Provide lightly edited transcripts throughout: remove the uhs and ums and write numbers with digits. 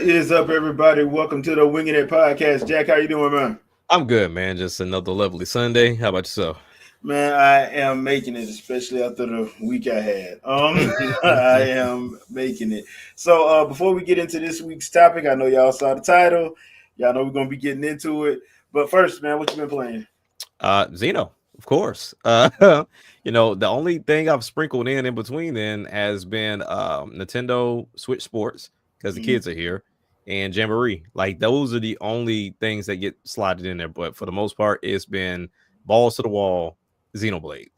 is up, everybody? Welcome to the Wingin It podcast. Jack, how you doing, man? I'm good, man. Just another lovely Sunday. How about yourself? Man, I am making it, especially after the week I had. I am making it. So, before we get into this week's topic, I know y'all saw the title. Y'all know we're gonna be getting into it. But first, man, what you been playing? Zeno, of course. The only thing I've sprinkled in between then has been Nintendo Switch Sports because the Mhm. kids are here, and Jamboree. Like those are the only things that get slotted in there. But for the most part, it's been balls to the wall, Xenoblade.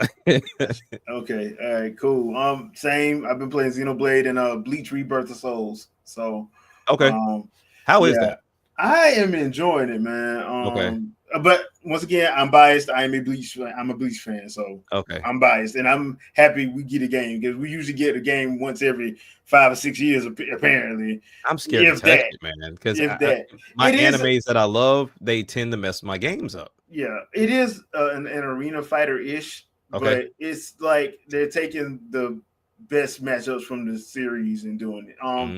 Okay, all right, cool. Same. I've been playing Xenoblade and Bleach Rebirth of Souls. So, Okay, um, how is yeah, that? I am enjoying it, man. Okay, But once again, I'm biased. I am a Bleach fan. I'm a Bleach fan, so okay. I'm biased, and I'm happy we get a game because we usually get a game once every 5 or 6 years, apparently. I'm scared to If touch that, it, man, because if that, my it is. animes that I love, they tend to mess my games up. Yeah, it is an arena fighter ish, Okay. but it's like they're taking the best matchups from the series and doing it. I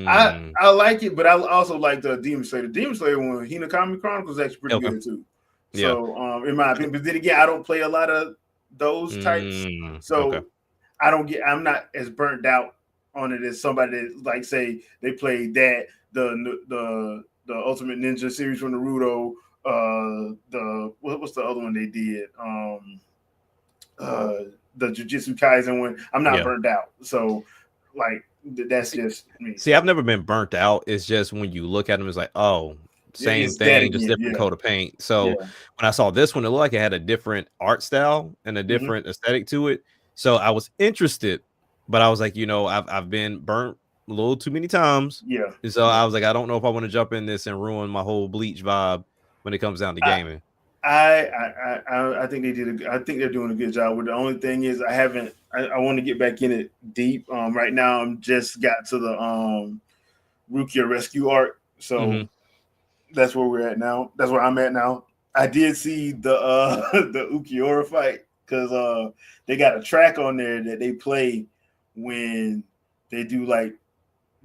Mm, I like it, but I also like the Demon Slayer. The Demon Slayer one, Hinokami Chronicles, is actually pretty okay. good too. Yeah. So, in my opinion, but then again, I don't play a lot of those types, Okay. so I'm not as burnt out on it as somebody that like say they played that the Ultimate Ninja series from Naruto. What's the other one they did? Uh, the Jujutsu Kaisen one. I'm not Yeah. burnt out, so like that's See, just me. see, I've never been burnt out. It's just when you look at them, it's like, oh, Yeah, same it's that thing, just again. different Yeah, coat of paint. So yeah. when I saw this one, it looked like it had a different art style and a Hmm. different aesthetic to it. So I was interested, but I was like, I've been burnt a little too many times. Yeah, And so yeah. I was like, I don't know if I want to jump in this and ruin my whole Bleach vibe when it comes down to I, gaming. I think they did. I think they're doing a good job with it. The only thing is, I haven't. I want to get back in it deep. Right now, I'm just got to the Rukia rescue arc, Hmm. so that's where we're at now. That's where I'm at now. I did see the the Ukiura fight because they got a track on there that they play when they do like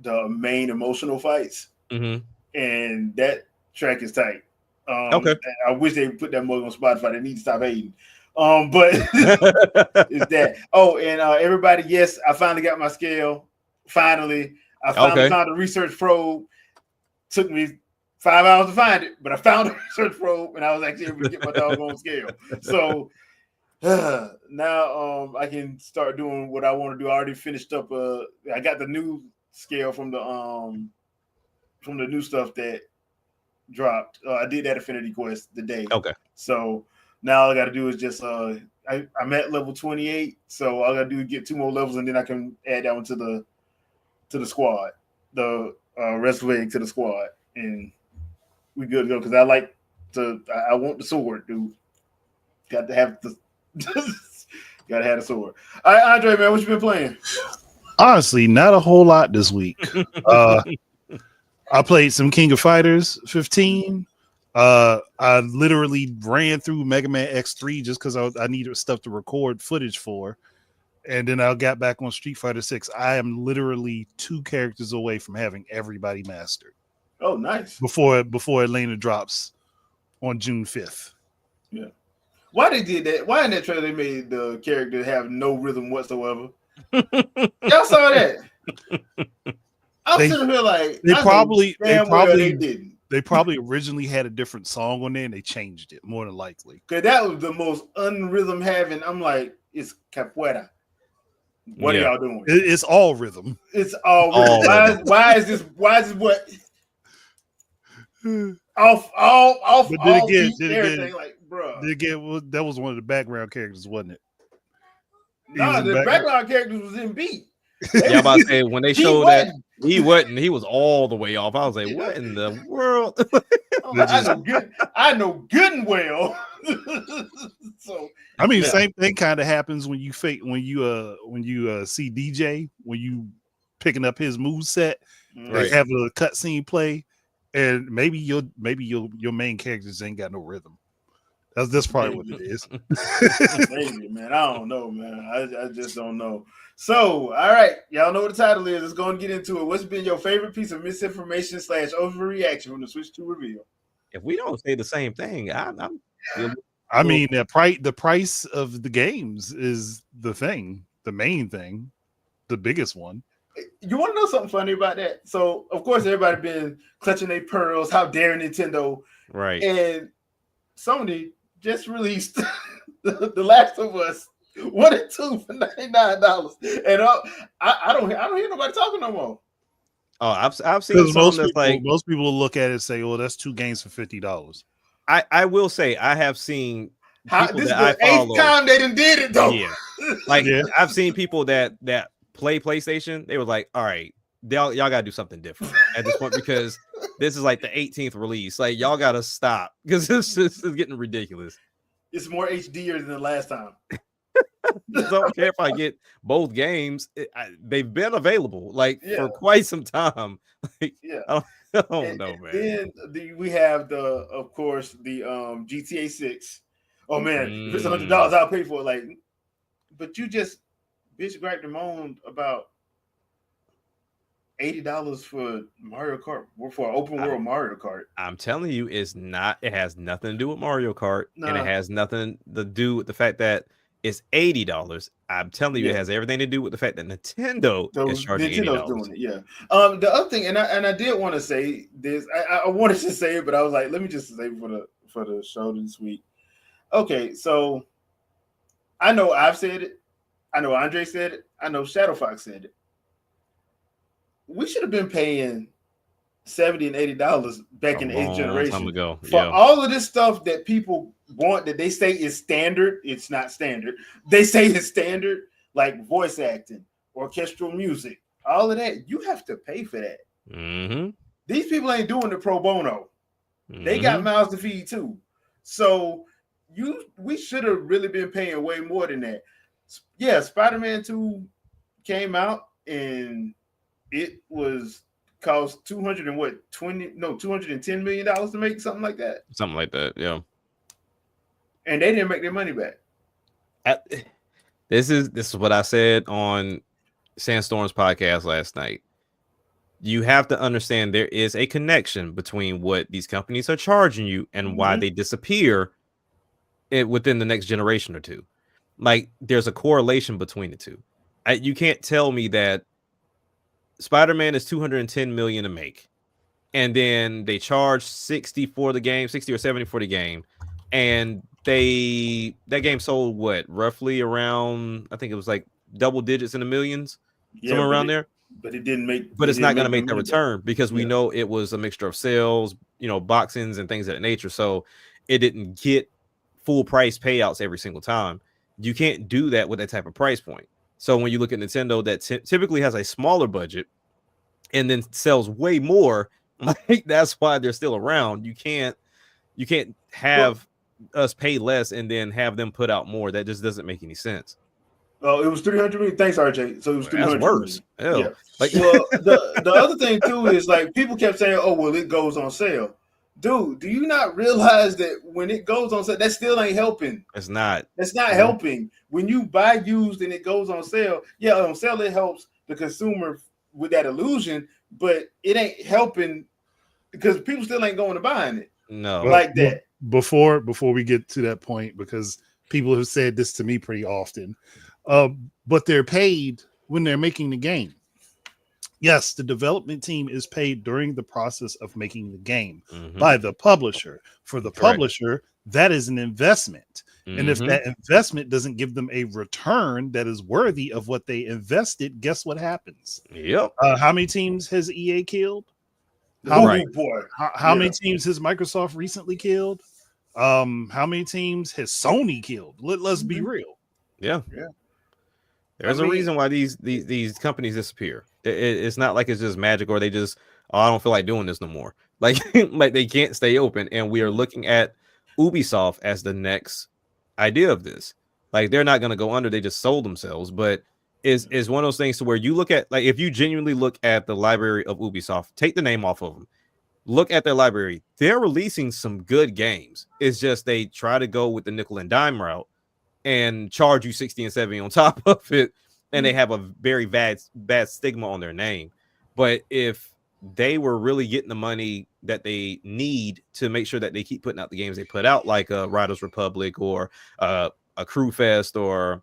the main emotional fights, Hmm. and that track is tight. Okay. I wish they put that mug on Spotify. They need to stop hating. But is that? Oh, and everybody, yes, I finally got my scale. Finally, I finally Okay. found a research probe. Took me 5 hours to find it, but I found a research probe, and I was actually able to get my doggone scale. So now I can start doing what I want to do. I already finished up. I got the new scale from the new stuff that dropped. I did that Affinity Quest today. Okay. So now all I got to do is just I'm at level 28, so all I got to do is get 2 more levels, and then I can add that one to the squad, the rest leg to the squad, and we good to go. Because I like to, I want the sword, dude. Got to have the, got to have the sword. All right, Andre, man, what you been playing? Honestly, not a whole lot this week. Uh, I played some King of Fighters 15. I literally ran through Mega Man X3 just because I needed stuff to record footage for. And then I got back on Street Fighter 6. I am literally 2 characters away from having everybody mastered Oh, nice. before Elena drops on June 5th. Yeah. Why they did that? Why in that trailer they made the character have no rhythm whatsoever? Y'all saw that? I'm They sitting here like they I know probably they damn well they probably didn't. they probably originally had a different song on there and they changed it more than likely. Cause that was the most unrhythm having. I'm like, it's capoeira. What are Yeah. y'all doing? It's all rhythm. It's all rhythm. All rhythm. Why is this? Why is this what? Off, But all beat, everything. Like, bruh. that was one of the background characters, wasn't it? He was Nah, in the background. background characters was in beat. They Yeah, I'm was about to say when they he showed that wasn't. he wasn't, he was all the way off. I was like, Yeah. what in the world? They I just, know good. I know good and well. So I mean, yeah. same thing kind of happens when you see DJ when you picking up his move set. They Right. have a cutscene play, and maybe your main characters ain't got no rhythm. That's probably what it is. Maybe, man. I don't know, man. I just don't know. So, all right, y'all know what the title is. Let's go and get into it. What's been your favorite piece of misinformation / overreaction from the Switch 2 reveal? If we don't say the same thing, I'm feel I mean, the price of the games is the thing, the main thing, the biggest one. You want to know something funny about that? So, of course, everybody been clutching their pearls. How dare Nintendo? right. And Sony just released the Last of Us 1 and 2 for $99, and I don't hear nobody talking no more. Oh, I've seen Because some that's like most people look at it and say, "Well, that's 2 games for $50." I will say I have seen people This is that I the 8th follow. time they done did it though. Yeah, like Yeah. I've seen people that play PlayStation. They were like, "All right, y'all gotta do something different at this point because this is like the 18th release. Like y'all gotta stop because this is getting ridiculous." It's more HDer than the last time. Don't care if I get both games. They've been available like for quite some time. Like, Yeah. I don't know, man. Then we have of course, the GTA 6. Oh man, if it's $100, I'll pay for it. Like, but you just bitch griped and moaned about $80 for Mario Kart, for an open world Mario Kart. I'm telling you, it has nothing to do with Mario Kart, and it has nothing to do with the fact that it's $80. I'm telling you, it has everything to do with the fact that Nintendo is charging $80. Doing it, yeah. The other thing, and I did want to say this, I wanted to say it, but I was like, let me just say for the show this week. Okay, so I know I've said it, I know Andre said it, I know Shadow Fox said it. We should have been paying $70 and $80 back in the 8th generation for all of this stuff that people want, that they say is standard. It's not standard. They say it's standard, like voice acting, orchestral music, all of that. You have to pay for that. Mm-hmm. These people ain't doing it pro bono. Mm-hmm. They got mouths to feed too. So we should have really been paying way more than that. Yeah, Spider-Man 2 came out and it was cost $210 million to make, something like that. Something like that, yeah. And they didn't make their money back. This is what I said on Sandstorm's podcast last night. You have to understand there is a connection between what these companies are charging you and why they disappear within the next generation or two. Like, there's a correlation between the two. You can't tell me that Spider-Man is $210 million to make, and then they charge 60 for the game, 60 or 70 for the game, and that game sold what, roughly around, I think it was like double digits in the millions, somewhere around there. But it didn't make. But it's not going to make that return because we know it was a mixture of sales, boxings and things of that nature. So it didn't get full price payouts every single time. You can't do that with that type of price point. So when you look at Nintendo, that typically has a smaller budget and then sells way more, like that's why they're still around. You can't have us pay less and then have them put out more. That just doesn't make any sense. Oh, it was 300 million. Thanks, RJ. So it was 300. That's worse. Yeah. Like, well, the other thing too is, like, people kept saying, "Oh, well, it goes on sale." Dude, do you not realize that when it goes on sale, that still ain't helping? It's not. That's not helping. When you buy used and it goes on sale, on sale it helps the consumer with that illusion, but it ain't helping because people still ain't going to buying it. No, like that. Before we get to that point, because people have said this to me pretty often, but they're paid when they're making the game. Yes, the development team is paid during the process of making the game by the publisher. For the publisher, that is an investment. And if that investment doesn't give them a return that is worthy of what they invested, guess what happens? Yep. How many teams has EA killed? How many teams has Microsoft recently killed? How many teams has Sony killed? Let's be real. Yeah. There's a reason why these companies disappear. It's not like it's just magic or they just, I don't feel like doing this no more. Like, like they can't stay open. And we are looking at Ubisoft as the next idea of this. Like, they're not going to go under. They just sold themselves. But is one of those things to where you look at, like, if you genuinely look at the library of Ubisoft, take the name off of them. look at their library. They're releasing some good games. It's just they try to go with the nickel and dime route and charge you 60 and 70 on top of it, and they have a very bad stigma on their name. But if they were really getting the money that they need to make sure that they keep putting out the games they put out, like Riders Republic or a Crew Fest or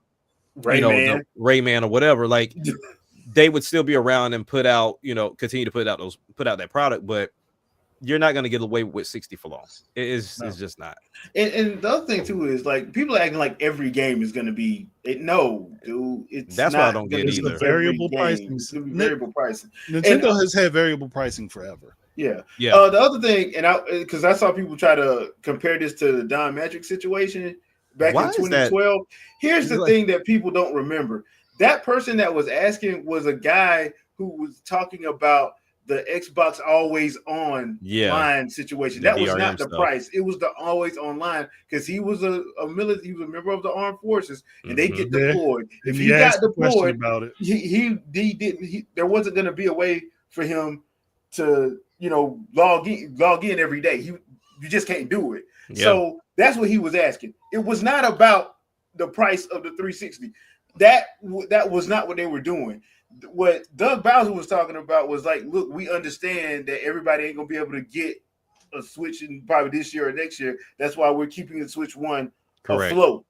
Rayman, Rayman or whatever, like they would still be around and put out, continue to put out that product, but you're not going to get away with 60 for long. It's just not. And the other thing too is like people are acting like every game is going to be it. No, dude, That's not what I don't get It's either. a variable pricing. It's gonna be variable pricing. Nintendo has had variable pricing forever. Yeah. Yeah. The other thing, because I saw people try to compare this to the Don Matrix situation back in 2012. Here's the thing that people don't remember. That person that was asking was a guy who was talking about the Xbox always on line situation. That was not the price. It was the always online because he was a military, he was a member of the armed forces, and they get deployed. If he got deployed, about it. He didn't. There wasn't going to be a way for him to log in every day. You just can't do it. Yeah. So that's what he was asking. It was not about the price of the 360. That was not what they were doing. What Doug Bowser was talking about was like, look, we understand that everybody ain't gonna be able to get a Switch in probably this year or next year. That's why we're keeping the Switch 1 afloat.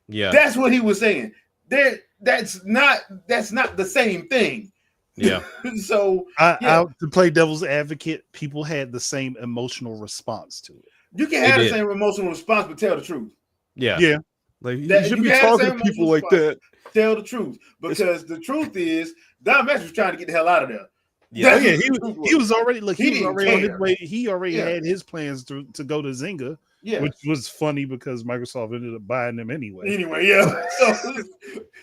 Yeah, that's what he was saying. That's not the same thing. Yeah. So to play devil's advocate, people had the same emotional response to it. You can have the same emotional response, but tell the truth. Yeah. Yeah. Like you should be talking to people like that. Tell the truth, because the truth is Don Matrix was trying to get the hell out of there. Yeah, he was already on his way. He already had his plans to go to Zynga, which was funny because Microsoft ended up buying them anyway. So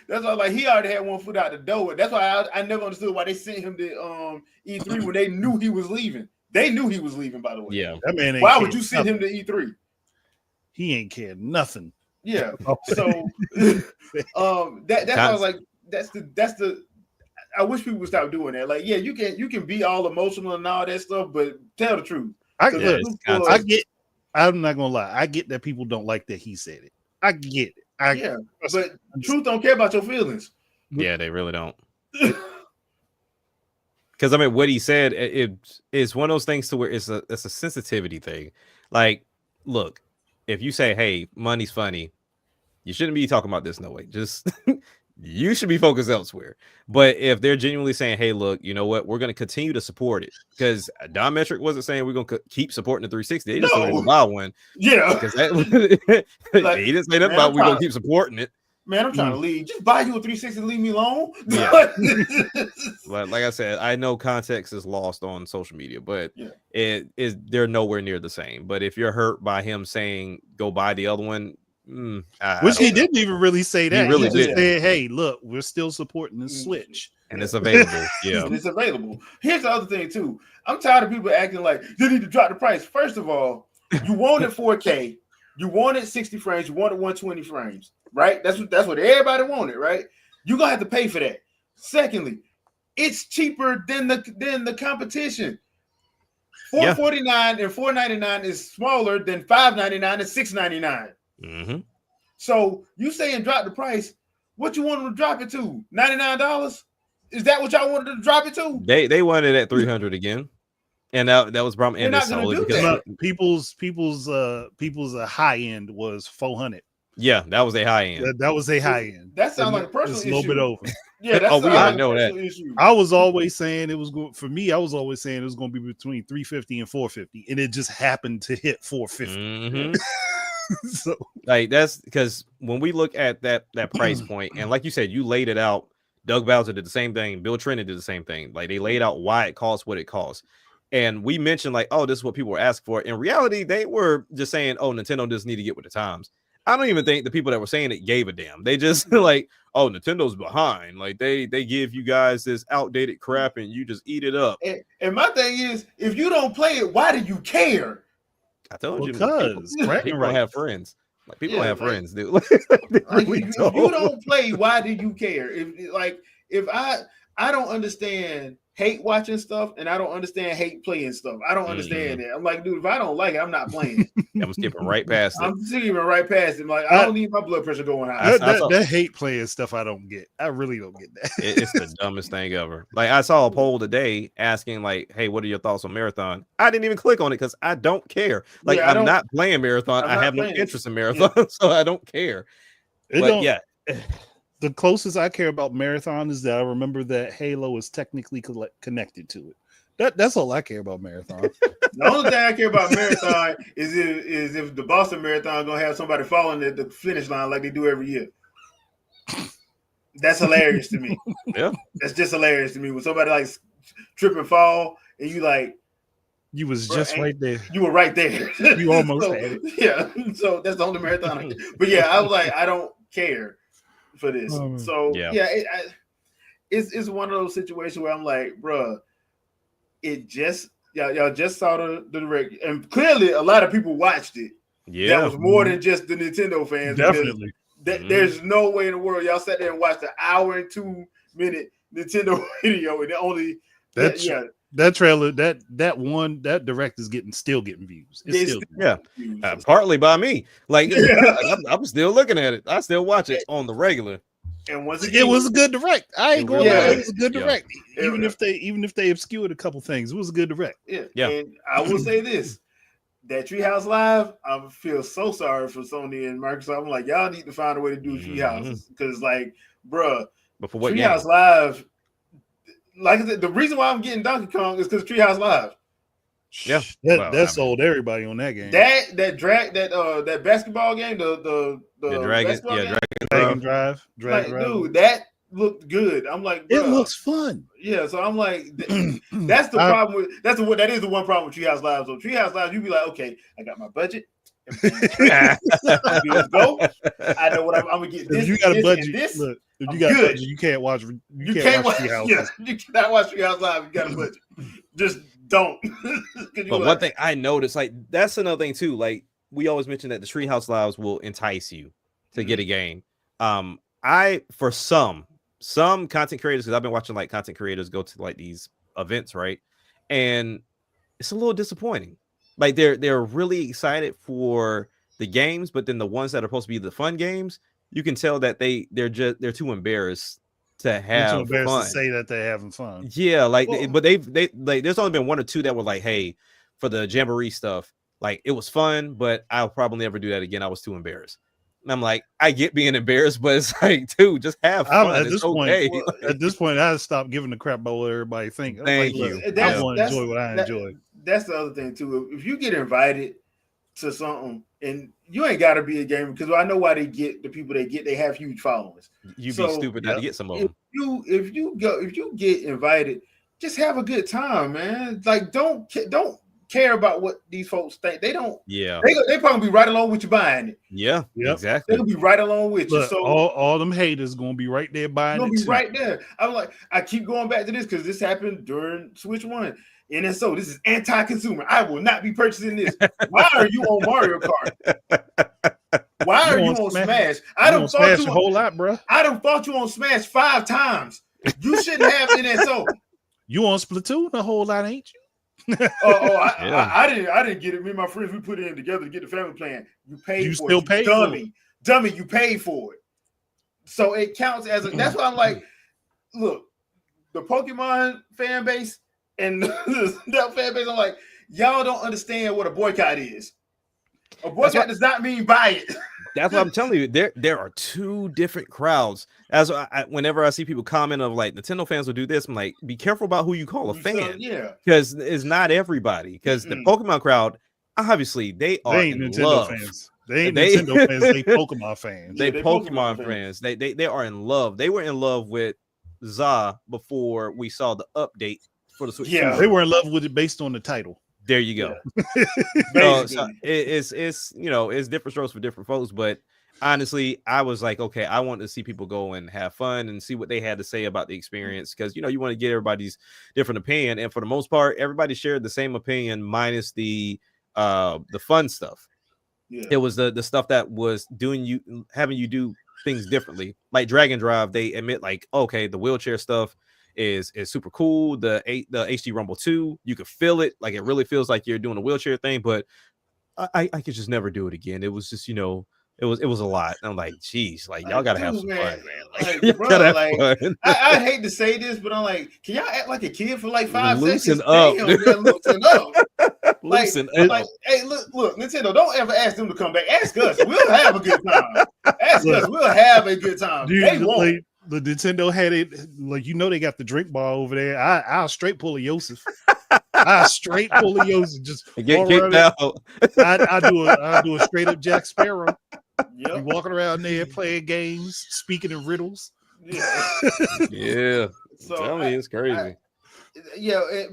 that's why, like, he already had one foot out the door. That's why I never understood why they sent him to E3 when they knew he was leaving. They knew he was leaving, by the way. Yeah, that man. Why would you send him to E3? He ain't cared nothing. Yeah. So that's why I was like, that's the I wish people would stop doing that. Like, yeah, you can be all emotional and all that stuff, but tell the truth. I'm not gonna lie. I get that people don't like that he said it. I get it. But truth don't care about your feelings. Yeah, they really don't. Because I mean, what he said, it's one of those things to where it's a sensitivity thing. Like, look, if you say, "Hey, money's funny," you shouldn't be talking about this. No way. Just you should be focused elsewhere. But if they're genuinely saying, "Hey, look, you know what? We're going to continue to support it," because Don Metric wasn't saying we're going to keep supporting the 360. They just wanted to buy one. Yeah, because he didn't say nothing about we're going to keep supporting it. Man, I'm trying to leave. Just buy you a 360 and leave me alone. Yeah. But like I said, I know context is lost on social media, but they're nowhere near the same. But if you're hurt by him saying go buy the other one, which he didn't even really say that. He really just said, "Hey, look, we're still supporting the Switch, and it's available." Yeah, it's available. Here's the other thing too. I'm tired of people acting like you need to drop the price. First of all, you wanted 4K, you wanted 60 frames, you wanted 120 frames. Right? That's what everybody wanted, right? You're gonna have to pay for that. Secondly, it's cheaper than the competition. $449 and $499 is smaller than $599 and $699. Mm-hmm. So you saying drop the price? What you want them to drop it to? $99? Is that what y'all wanted to drop it to? They wanted it at $300 again. And that was probably because people's high end was $400. Yeah, that was a high end. That was a high end. That sounds like a personal issue. A little bit over. Yeah, that's we already know that. Issue. I was always saying it was going for me. I was always saying it was going to be between $350 and $450, and it just happened to hit $450. Mm-hmm. So, like, that's because when we look at that price point, and like you said, you laid it out. Doug Bowser did the same thing. Bill Trinen did the same thing. Like, they laid out why it costs what it costs. And we mentioned, like, oh, this is what people were asking for. In reality, they were just saying, oh, Nintendo just need to get with the times. I don't even think the people that were saying it gave a damn. They just like, oh, Nintendo's behind. Like, they give you guys this outdated crap and you just eat it up. And my thing is, if you don't play it, why do you care? I told you, because people don't have friends. Like, people don't have friends, dude. If you don't play, why do you care? If I don't understand hate watching stuff, and I don't understand hate playing stuff. I don't understand it. I'm like, dude, if I don't like it, I'm not playing. I'm skipping right past it. I'm skipping right past it. Like, I don't need my blood pressure going high. That hate playing stuff I don't get. I really don't get that. It's the dumbest thing ever. Like, I saw a poll today asking, like, hey, what are your thoughts on Marathon? I didn't even click on it because I don't care. Like, Yeah, I'm not playing Marathon. I have no interest in Marathon, so I don't care. But yeah. The closest I care about Marathon is that I remember that Halo is technically connected to it. That's all I care about Marathon. The only thing I care about Marathon is if the Boston Marathon gonna have somebody falling at the finish line like they do every year. That's hilarious to me. Yeah, that's just hilarious to me when somebody like trip and fall and you like. You was just right there. You were right there. You almost had it. Yeah. So that's the only marathon. But yeah, I was like, I don't care for this. So yeah, it's one of those situations where I'm like, bruh, it just y'all just saw the direct, and clearly a lot of people watched it. Yeah, that was more than just the Nintendo fans. Definitely. There's no way in the world y'all sat there and watched an hour and 2 minute Nintendo video, and only that trailer, that direct is still getting views. Partly by me. Like I'm still looking at it. I still watch it on the regular. And once again, it was a good direct. I ain't going to lie, it was a good direct. Even if they obscured a couple things, it was a good direct. Yeah. And I will say this: that Treehouse Live, I feel so sorry for Sony and Microsoft. I'm like, y'all need to find a way to do Treehouses because, like, bruh, but for what Treehouse Live. Like I said, the reason why I'm getting Donkey Kong is because Treehouse Live. Yeah, that sold everybody on that game. That basketball game, the Dragon Drive. Dude, that looked good. I'm like, it looks fun. Yeah, so I'm like, that's the problem with that is the one problem with Treehouse Live. So Treehouse Live, you be like, okay, I got my budget. Let's go. I know what I'm gonna get. This, if you got a budget, this, look, if you got a budget, you can't watch. You can't watch Treehouse. Yeah, you cannot watch Treehouse Live. You got a budget. Just don't. But one thing I noticed, like that's another thing too. Like we always mention that the Treehouse Lives will entice you to get a game. For some content creators, because I've been watching like content creators go to like these events, right? And it's a little disappointing. Like they're really excited for the games, but then the ones that are supposed to be the fun games, you can tell that they're too embarrassed to have fun. To say that they're having fun. Yeah, like but they like there's only been one or two that were like, hey, for the Jamboree stuff, like it was fun, but I'll probably never do that again. I was too embarrassed. And I'm like, I get being embarrassed, but it's like, dude, just have fun. At this point, I stopped giving a crap about what everybody thinks. Thank you. I want to enjoy what I enjoy. That's the other thing too. If you get invited to something, and you ain't got to be a gamer, because I know why they get the people they have huge followings. You'd be stupid not to get some of them. If you get invited, just have a good time, man. Like don't care about what these folks think. They don't. Yeah. They probably be right along with you buying it. Yeah. Exactly. They'll be right along with you. So all them haters gonna be right there buying it. Be right there. I'm like, I keep going back to this because this happened during Switch 1. NSO, this is anti-consumer. I will not be purchasing this. Why are you on Mario Kart? Why are you on Smash? I don't Smash a whole lot, bro. I don't fought you on Smash 5 times. You shouldn't have NSO. You on Splatoon a whole lot, ain't you? I didn't get it. Me and my friends, we put it in together to get the family plan. You paid for it. Dummy, you paid for it. So it counts as that's why I'm like, look, the Pokemon fan base and that fan base, I'm like, y'all don't understand what a boycott is. A boycott does not mean buy it. That's what I'm telling you. There are two different crowds. As whenever I see people comment of like Nintendo fans will do this, I'm like, be careful about who you call a fan. Yeah, because it's not everybody. Because the Pokemon crowd, obviously, they ain't Nintendo love. Fans. They ain't Nintendo fans. They Pokemon fans. They Pokemon fans. They are in love. They were in love with ZA before we saw the update for the Switch. Yeah, they were in love with it based on the title. There you go. So it's it's different strokes for different folks, but honestly, I was like, okay, I want to see people go and have fun and see what they had to say about the experience, because you want to get everybody's different opinion, and for the most part, everybody shared the same opinion minus the fun stuff. Yeah. It was the stuff that was having you do things differently, like Dragon Drive. They admit like, okay, the wheelchair stuff is super cool. The HD Rumble 2, you could feel it, like it really feels like you're doing a wheelchair thing, but I could just never do it again. It was just, it was a lot. And I'm like, geez, like y'all gotta have some fun, man. Like, y'all bro, gotta have like fun. I hate to say this, but I'm like, can y'all act like a kid for like 5 Loosen seconds? up, Damn, dude. man, loosen up. Loosen Like, hey, look, Nintendo, don't ever ask them to come back. Ask us. We'll have a good time. Ask us. We'll have a good time. Dude, They won't. like, the Nintendo had it, like, they got the drink bar over there. I'll straight pull a Yosef. I'll straight pull a Yosef. Just get kicked out. I do a straight up Jack Sparrow. Yep. You walking around there playing games, speaking in riddles. Yeah. Yeah. So Tell me, it's crazy.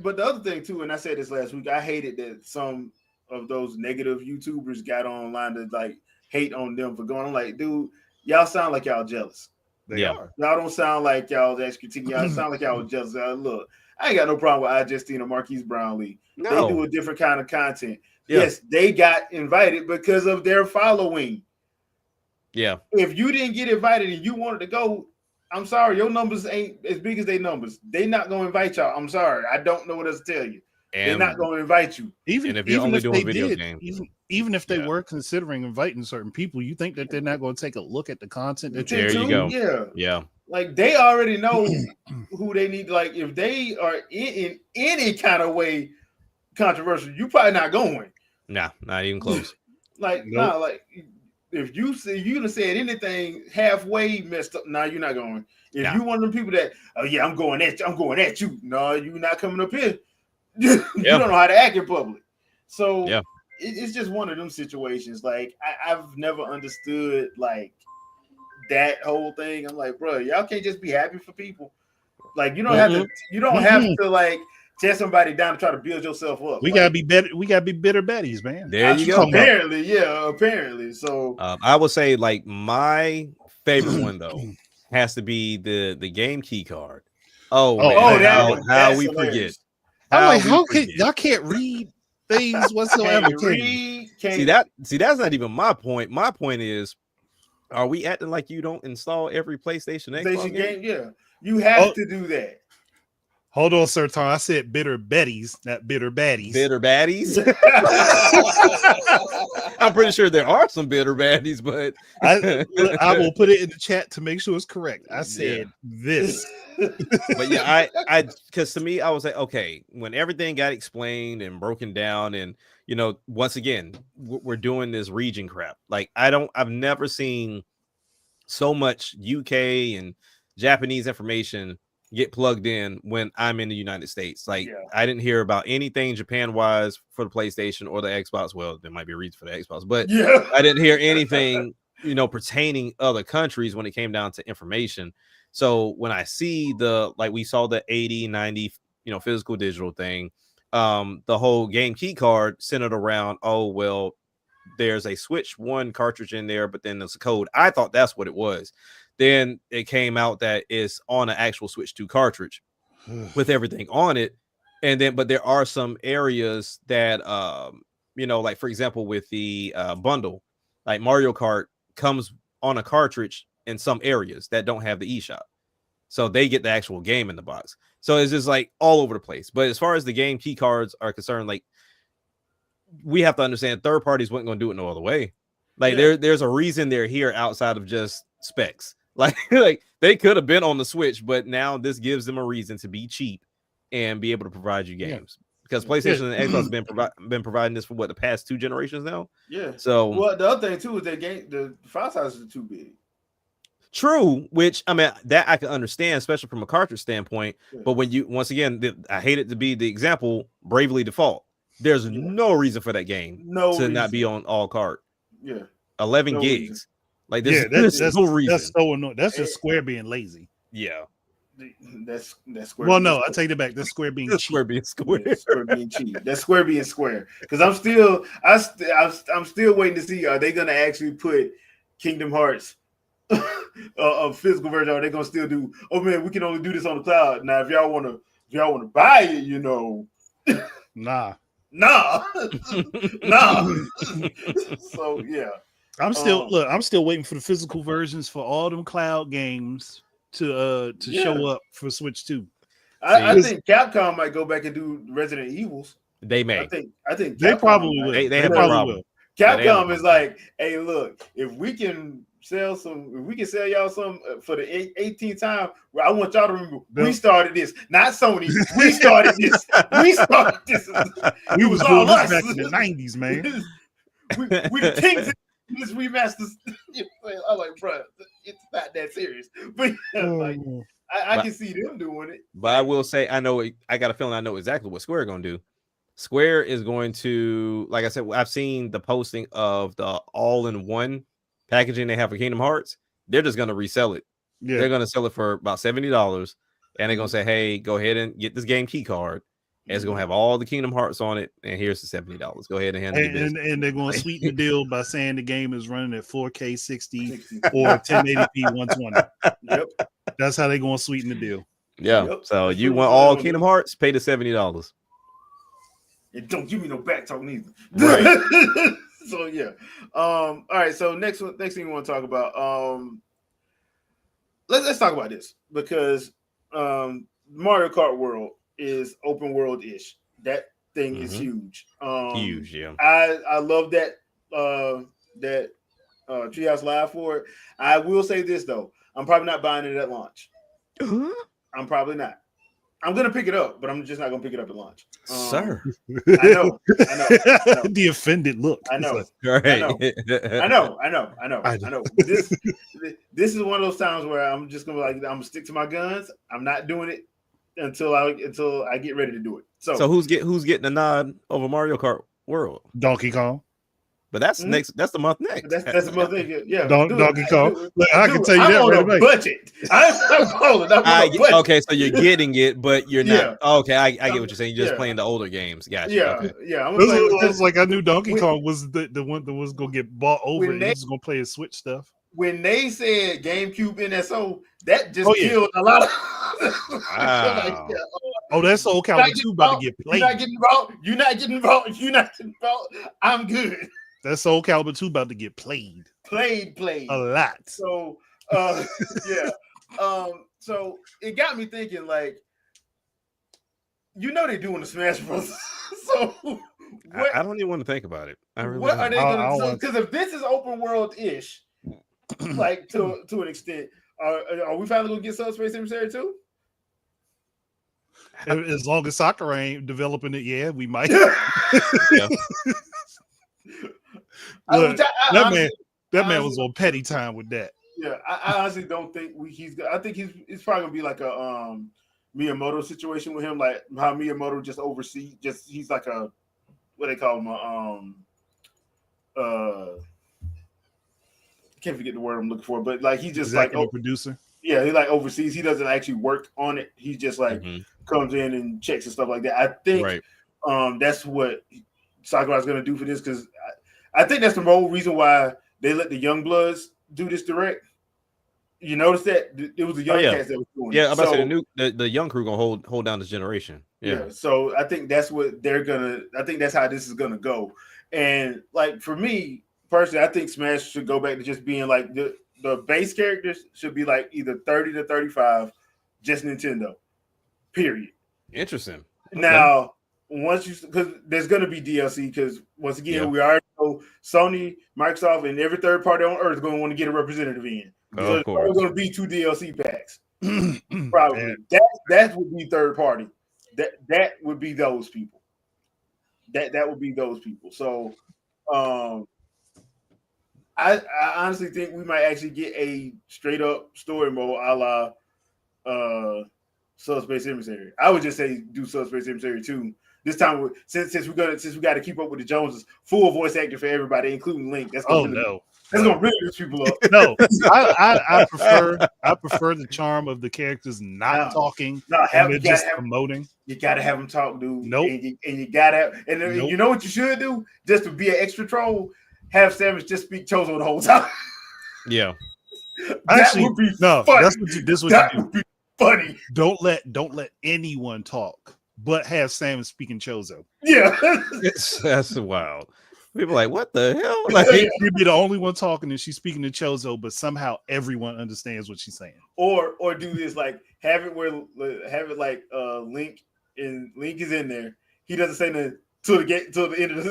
But the other thing too, and I said this last week, I hated that some of those negative YouTubers got online to like hate on them for going. I'm like, dude, y'all sound like y'all jealous. They are. Y'all don't sound like y'all was actually y'all sound like y'all was jealous. Look, I ain't got no problem with I Justine or Marquise Brownlee. No. They do a different kind of content. Yeah. Yes, they got invited because of their following. Yeah. If you didn't get invited and you wanted to go, I'm sorry, your numbers ain't as big as their numbers. They're not going to invite y'all. I'm sorry. I don't know what else to tell you. They're not going to invite you. Even if you're only doing video games. Even if they were considering inviting certain people, you think that they're not going to take a look at the content that there you go. Yeah. Like they already know who they need. Like if they are in any kind of way controversial, you probably not going. Nah, not even close. Like if you done said anything halfway messed up, you're not going. If you one of them people that, I'm going at you. No, you're not coming up here. You don't know how to act in public. So it's just one of them situations. Like I've never understood like that whole thing. I'm like, bro, y'all can't just be happy for people. Like you don't have to. You don't have to like tear somebody down to try to build yourself up. We gotta be better. We gotta be bitter baddies, man. There you go. Apparently. So I would say like my favorite one though has to be the game key card. How we forget. I'm like, how can y'all can't read things whatsoever? See that's not even my point. My point is, are we acting like you don't install every PlayStation Xbox game? Yeah, you have to do that. Hold on, Sir Tom. I said bitter betties, not bitter baddies. Bitter baddies. I'm pretty sure there are some bitter baddies, but I will put it in the chat to make sure it's correct. I said this. But yeah, I because to me, I was like, okay, when everything got explained and broken down, and once again, we're doing this region crap. Like I've never seen so much UK and Japanese information get plugged in when I'm in the United States. Like I didn't hear about anything Japan wise for the PlayStation or the Xbox. Well, there might be a reason for the Xbox, but I didn't hear anything, pertaining other countries when it came down to information. So when I see we saw the 80, 90, physical digital thing, the whole game key card centered around, there's a Switch 1 cartridge in there, but then there's a code. I thought that's what it was. Then it came out that it's on an actual Switch 2 cartridge with everything on it. But there are some areas that, like for example, with the bundle, like Mario Kart comes on a cartridge in some areas that don't have the eShop. So they get the actual game in the box. So it's just like all over the place. But as far as the game key cards are concerned, like we have to understand third parties weren't going to do it no other way. Like there's a reason they're here outside of just specs. Like they could have been on the Switch, but now this gives them a reason to be cheap and be able to provide you games. Because PlayStation and Xbox have been providing this for the past 2 generations now. Yeah. So the other thing too is the file sizes are too big. True, which I mean that I can understand, especially from a cartridge standpoint. But when you I hate it to be the example, Bravely Default. There's no reason for that game not be on all cart. Yeah, 11 gigs. Reason. Like this, that's no reason. That's so annoying. That's just Square being lazy. Yeah, that's Square. Well, no, I take it back. That's Square being cheap. Square being Square. Yeah, Square being cheap. That's Square being Square. Because I'm still waiting to see, are they going to actually put Kingdom Hearts a physical version? Or are they going to still do? Oh man, we can only do this on the cloud. Now, if y'all want to buy it, nah. So yeah. I'm still waiting for the physical versions for all them cloud games to show up for Switch 2. I think Capcom might go back and do Resident Evils. They may. I think they Capcom probably might. will. They have no problem. Will. Capcom is like, hey, look, if we can sell y'all some for the 18th time, I want y'all to remember we started this, not Sony. We started this. We started this. We was all us back in the 90s, man. we the kings of this remaster. I'm like, bro, it's not that serious. But like, I can see them doing it. But I will say, I got a feeling I know exactly what Square going to do. Square is going to, like I said, I've seen the posting of the all-in-one packaging they have for Kingdom Hearts. They're just going to resell it. Yeah. They're going to sell it for about $70, and they're going to say, hey, go ahead and get this game key card. And it's going to have all the Kingdom Hearts on it, and here's the $70. Go ahead and handle it. And they're going to sweeten the deal by saying the game is running at 4K 60 or 1080p 120. Yep. That's how they're going to sweeten the deal. Yeah. Yep. So you want all Kingdom Hearts, pay the $70. And don't give me no back talk neither. Right. So yeah. All right. So next thing we want to talk about. Let's talk about this because Mario Kart World is open world ish. That thing is huge. Huge, yeah. I love that Treehouse Live for it. I will say this though. I'm probably not buying it at launch. I'm probably not. I'm gonna pick it up, but I'm just not gonna pick it up at launch. Sir, I know. The offended look. I know. Right. I know. This is one of those times where I'm just gonna I'm gonna stick to my guns. I'm not doing it until I get ready to do it. So who's getting a nod over Mario Kart World? Donkey Kong. But that's next. That's the month next. That's the month next. Yeah. Donkey Kong. I can tell you that right away. Budget. I'm Okay, so you're getting it, but you're not. Yeah. Okay, I get what you're saying. You're just playing the older games. Gotcha. Yeah, okay. Yeah. It's like I knew Donkey Kong was the one that was gonna get bought over, and he was gonna play his Switch stuff. When they said GameCube NSO, that just killed a lot of. Wow. That Soul Calibur 2 about to get played. You're not getting involved. I'm good. That Soul Calibur 2 about to get played. Played. A lot. So, yeah. So it got me thinking, like, they're doing the Smash Bros. So I don't even want to think about it. What are they going to do? Because if this is open world-ish, like to an extent, are we finally going to get Subspace Emissary 2? As long as Sakura ain't developing it, yeah, we might. Yeah. Look, that man was on petty time with that. Yeah, I honestly don't think I think he's probably gonna be like a Miyamoto situation with him, like how Miyamoto just oversees. He's like a what they call him I can't forget the word I'm looking for, but like he's just like a producer. Yeah, he like oversees. He doesn't actually work on it. He just like comes in and checks and stuff like that. I think that's what Sakura's gonna do for this because I think that's the whole reason why they let the young bloods do this direct. You notice that it was the young cats that was doing. Yeah, I'm about to say the young crew gonna hold down this generation. Yeah. So I think that's what they're gonna. I think that's how this is gonna go. And like for me personally, I think Smash should go back to just being like the base characters should be like either 30 to 35, just Nintendo. Period. Interesting. Okay. Now, because there's going to be DLC, because once again, we already know Sony, Microsoft, and every third party on earth is going to want to get a representative in. So there's probably going to be 2 DLC packs. Probably. That would be third party. That would be those people. That would be those people. So I honestly think we might actually get a straight up story mode a la Subspace Emissary. I would just say do Subspace Emissary 2. This time, since we got to keep up with the Joneses, full voice actor for everybody, including Link. That's gonna really mess people up. No, I prefer the charm of the characters not talking. And just promoting. You gotta have them talk, dude. Nope. And you gotta you know what you should do just to be an extra troll. Have Samus just speak Chozo the whole time. Yeah. Actually, would be no. Funny. That's what that you do. Would be funny. Don't let anyone talk, but have Samus speaking Chozo. Yeah, that's wild. People like, what the hell? Like, She'd be the only one talking, and she's speaking to Chozo, but somehow everyone understands what she's saying. Or do this like have it like Link is in there. He doesn't say nothing to the game to the end of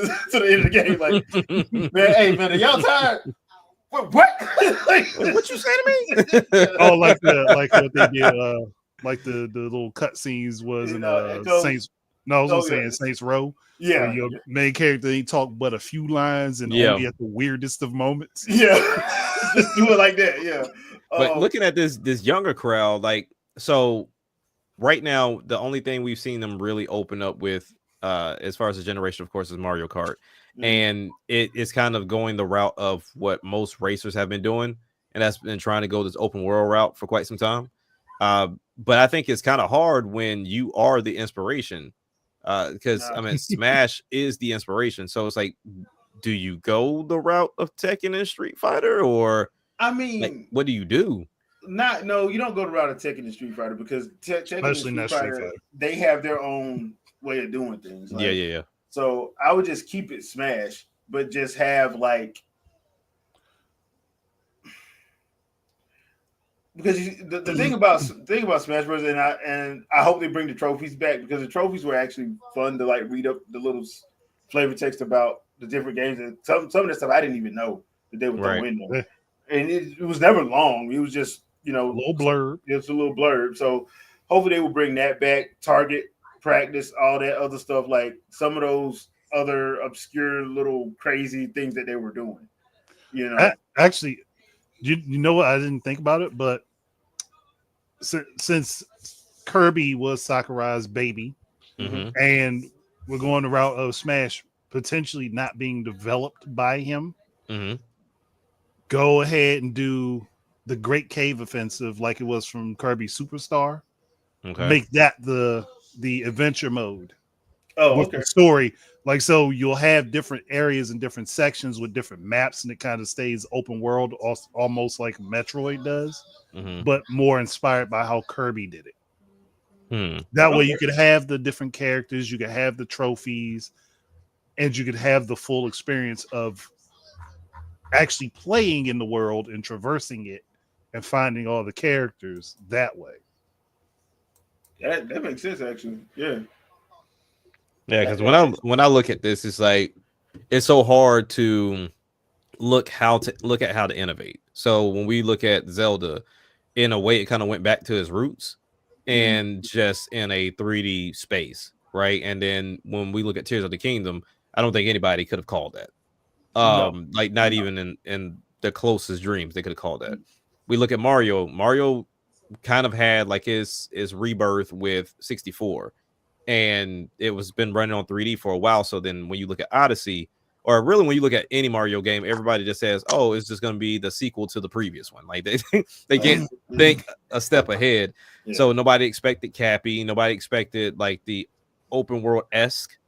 the game. Like, man, hey man, are y'all tired? What? like, what you say to me? Oh, like what they did, like the little cut scenes was in Saints. No, I was gonna say in Saints Row. Yeah, where your main character ain't talk but a few lines and only at the weirdest of moments. Yeah, just do it like that. Yeah. But looking at this younger crowd, like, so right now, the only thing we've seen them really open up with, as far as the generation, of course, is Mario Kart, and it is kind of going the route of what most racers have been doing, and that's been trying to go this open world route for quite some time. But I think it's kind of hard when you are the inspiration. Because I mean, Smash is the inspiration. So it's like, do you go the route of Tekken and Street Fighter, or I mean, like, what do you do? No, you don't go the route of Tekken and Street Fighter because Tekken and Street Fighter, they have their own way of doing things. Like, yeah. So I would just keep it Smash, but just have like. Because the thing about Smash Bros. and I hope they bring the trophies back because the trophies were actually fun to like read up the little flavor text about the different games and some of the stuff I didn't even know that they would throw in there, and it was never long. It was just a little blurb. It's a little blurb. So hopefully they will bring that back. Target practice, all that other stuff, like some of those other obscure little crazy things that they were doing. Actually. You know what? I didn't think about it, but since Kirby was Sakurai's baby, and we're going the route of Smash potentially not being developed by him, go ahead and do the Great Cave Offensive like it was from Kirby Superstar. Make that the adventure mode. Oh, with the story. Like, so you'll have different areas and different sections with different maps, and it kind of stays open world, almost like Metroid does, but more inspired by how Kirby did it. That way you could have the different characters, you could have the trophies, and you could have the full experience of actually playing in the world and traversing it and finding all the characters that way. That makes sense, actually. Yeah. Yeah, because when I look at this, it's like it's so hard to look at how to innovate. So when we look at Zelda, in a way, it kind of went back to its roots and just in a 3D space, right? And then when we look at Tears of the Kingdom, I don't think anybody could have called that. Like not even in the closest dreams they could have called that. We look at Mario. Mario kind of had like his rebirth with 64. And it was been running on 3D for a while. So then when you look at Odyssey, or really when you look at any Mario game, everybody just says, oh, it's just going to be the sequel to the previous one. Like they can't think a step ahead. Yeah. So nobody expected Cappy. Nobody expected like the open world-esque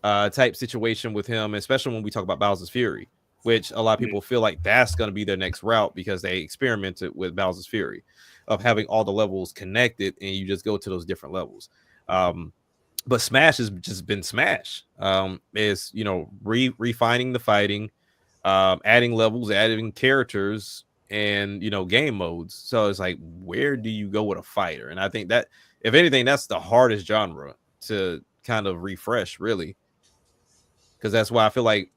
type situation with him, especially when we talk about Bowser's Fury, which a lot of people feel like that's going to be their next route because they experimented with Bowser's Fury of having all the levels connected and you just go to those different levels. But Smash has just been Smash. Is refining the fighting, adding levels, adding characters, and game modes. So it's like, where do you go with a fighter? And I think that if anything, that's the hardest genre to kind of refresh, really, because that's why I feel like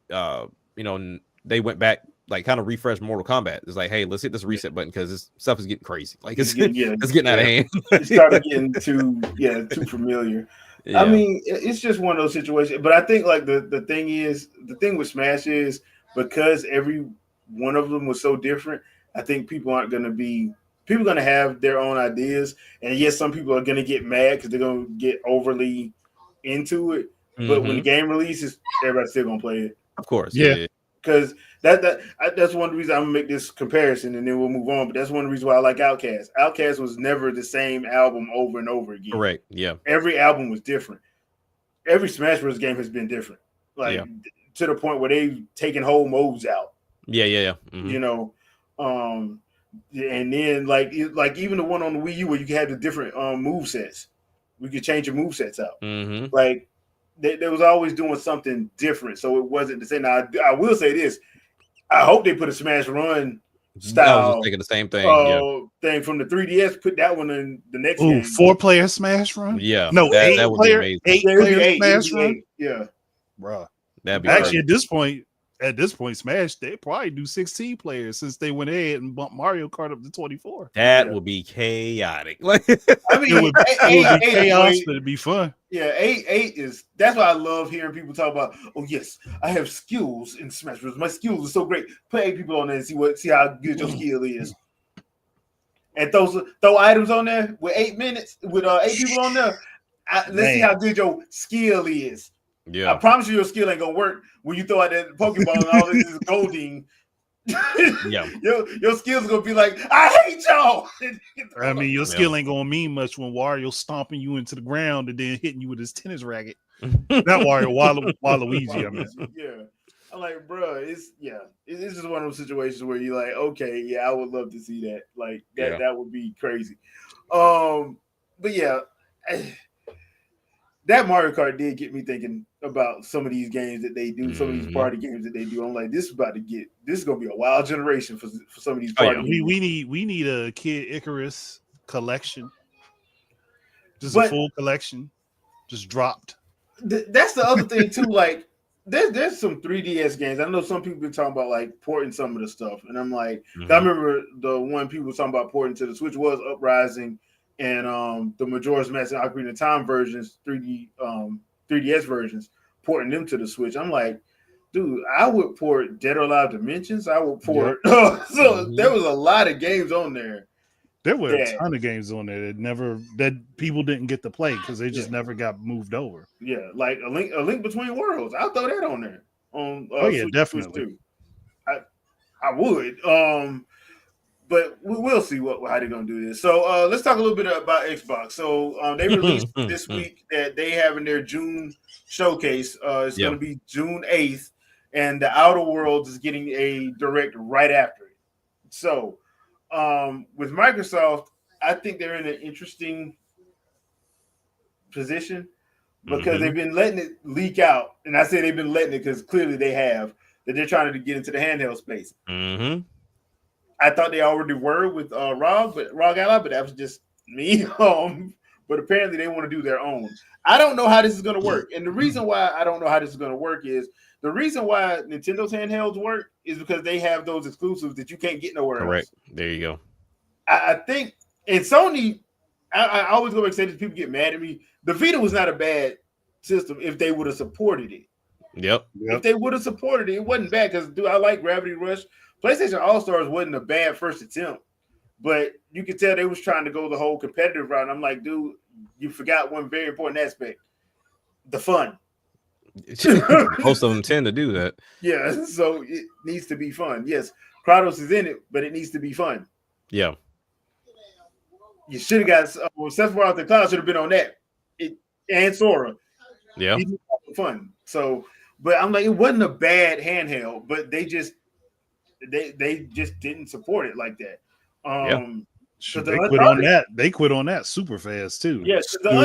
they went back, like kind of refresh Mortal Kombat. It's like, hey, let's hit this reset button because this stuff is getting crazy. Like it's getting out of hand. It started getting too familiar. Yeah. I mean, it's just one of those situations. But I think like the thing with Smash is because every one of them was so different. I think people are going to have their own ideas, and yes, some people are going to get mad because they're going to get overly into it. But when the game releases, everybody's still going to play it. Of course, yeah. Because that's one reason I'm gonna make this comparison, and then we'll move on. But that's one reason why I like Outkast. Outkast was never the same album over and over again. Correct. Yeah. Every album was different. Every Smash Bros. Game has been different. Like to the point where they've taken whole modes out. Yeah. And then like even the one on the Wii U where you could have the different move sets. We could change your move sets out. Like they was always doing something different, so it wasn't the same. Now I will say this: I hope they put a Smash Run I was just style thinking the same thing. Yeah, thing from the 3DS. Put that one in the next Ooh, game. 4-player Smash Run? yeah. No, That would be amazing. eight Yeah, it'd be player eight. It'd Smash be Run? eight. Yeah, Bruh. That'd be Actually, perfect. at this point, Smash, they probably do 16 players since they went ahead and bumped Mario Kart up to 24. That yeah. would be chaotic. Like, I mean, It would be eight is chaos, way. but it'd be fun. Yeah, eight is. That's why I love hearing people talk about. Oh yes, I have skills in Smash Bros. My skills are so great. Put 8 people on there and see how good your skill is, and throw items on there with 8 minutes with 8 people on there. Let's see Man. how good your skill is. I yeah, promise you, your skill ain't gonna work when you throw out that Pokeball and all this is golding. yeah. your skills are gonna be like, I hate y'all. I mean, your Yeah. skill ain't gonna mean much when Wario's stomping you into the ground and then hitting you with his tennis racket. Not Wario, Waluigi. I mean, Yeah. I'm like, bro, it's just one of those situations where you're like, okay, yeah, I would love to see that. Like that would be crazy. But yeah, that Mario Kart did get me thinking about some of these games that they do, some of these party games that they do. I'm like, this is gonna be a wild generation for some of these party games. we need a Kid Icarus collection. Just a full collection. Just dropped. That's the other thing too. Like, there's some 3DS games. I know some people been talking about like porting some of the stuff, and I'm like, I remember the one people were talking about porting to the Switch was Uprising, and the Majora's Mask and Ocarina of Time versions, 3DS versions, porting them to the Switch. I'm like, dude, I would port Dead or Alive Dimensions. I would port. So there was a lot of games on there. There were a ton of games on there that people didn't get to play because they just never got moved over. Yeah, like a link between worlds. I'll throw that on there. Switch, definitely. Switch 2. I would. But we'll see how they're gonna do this. So let's talk a little bit about Xbox. So they released this week that they have in their June showcase. It's gonna be June 8th, and the Outer Worlds is getting a direct right after it. So with Microsoft, I think they're in an interesting position because they've been letting it leak out, and I say they've been letting it because clearly they have, that they're trying to get into the handheld space. I thought they already were with ROG Ally, but that was just me. But apparently they want to do their own. I don't know how this is going to work, and the reason why I don't know how this is going to work is the reason why Nintendo's handhelds work is because they have those exclusives that you can't get nowhere else. Correct. There you go. I think, and Sony, I always go back and say this, people get mad at me. The Vita was not a bad system if they would have supported it. Yep. If they would have supported it, it wasn't bad because, dude, I like Gravity Rush. PlayStation All-Stars wasn't a bad first attempt, but you could tell they was trying to go the whole competitive route. And I'm like, dude, you forgot one very important aspect, the fun. Most of them tend to do that. Yeah, so it needs to be fun. Yes, Kratos is in it, but it needs to be fun. Yeah. You should have got Sephiroth out the Cloud should have been on that. And Sora. Yeah. Fun. So, but I'm like, it wasn't a bad handheld, but they just didn't support it like that. They quit on that super fast too. Yes, the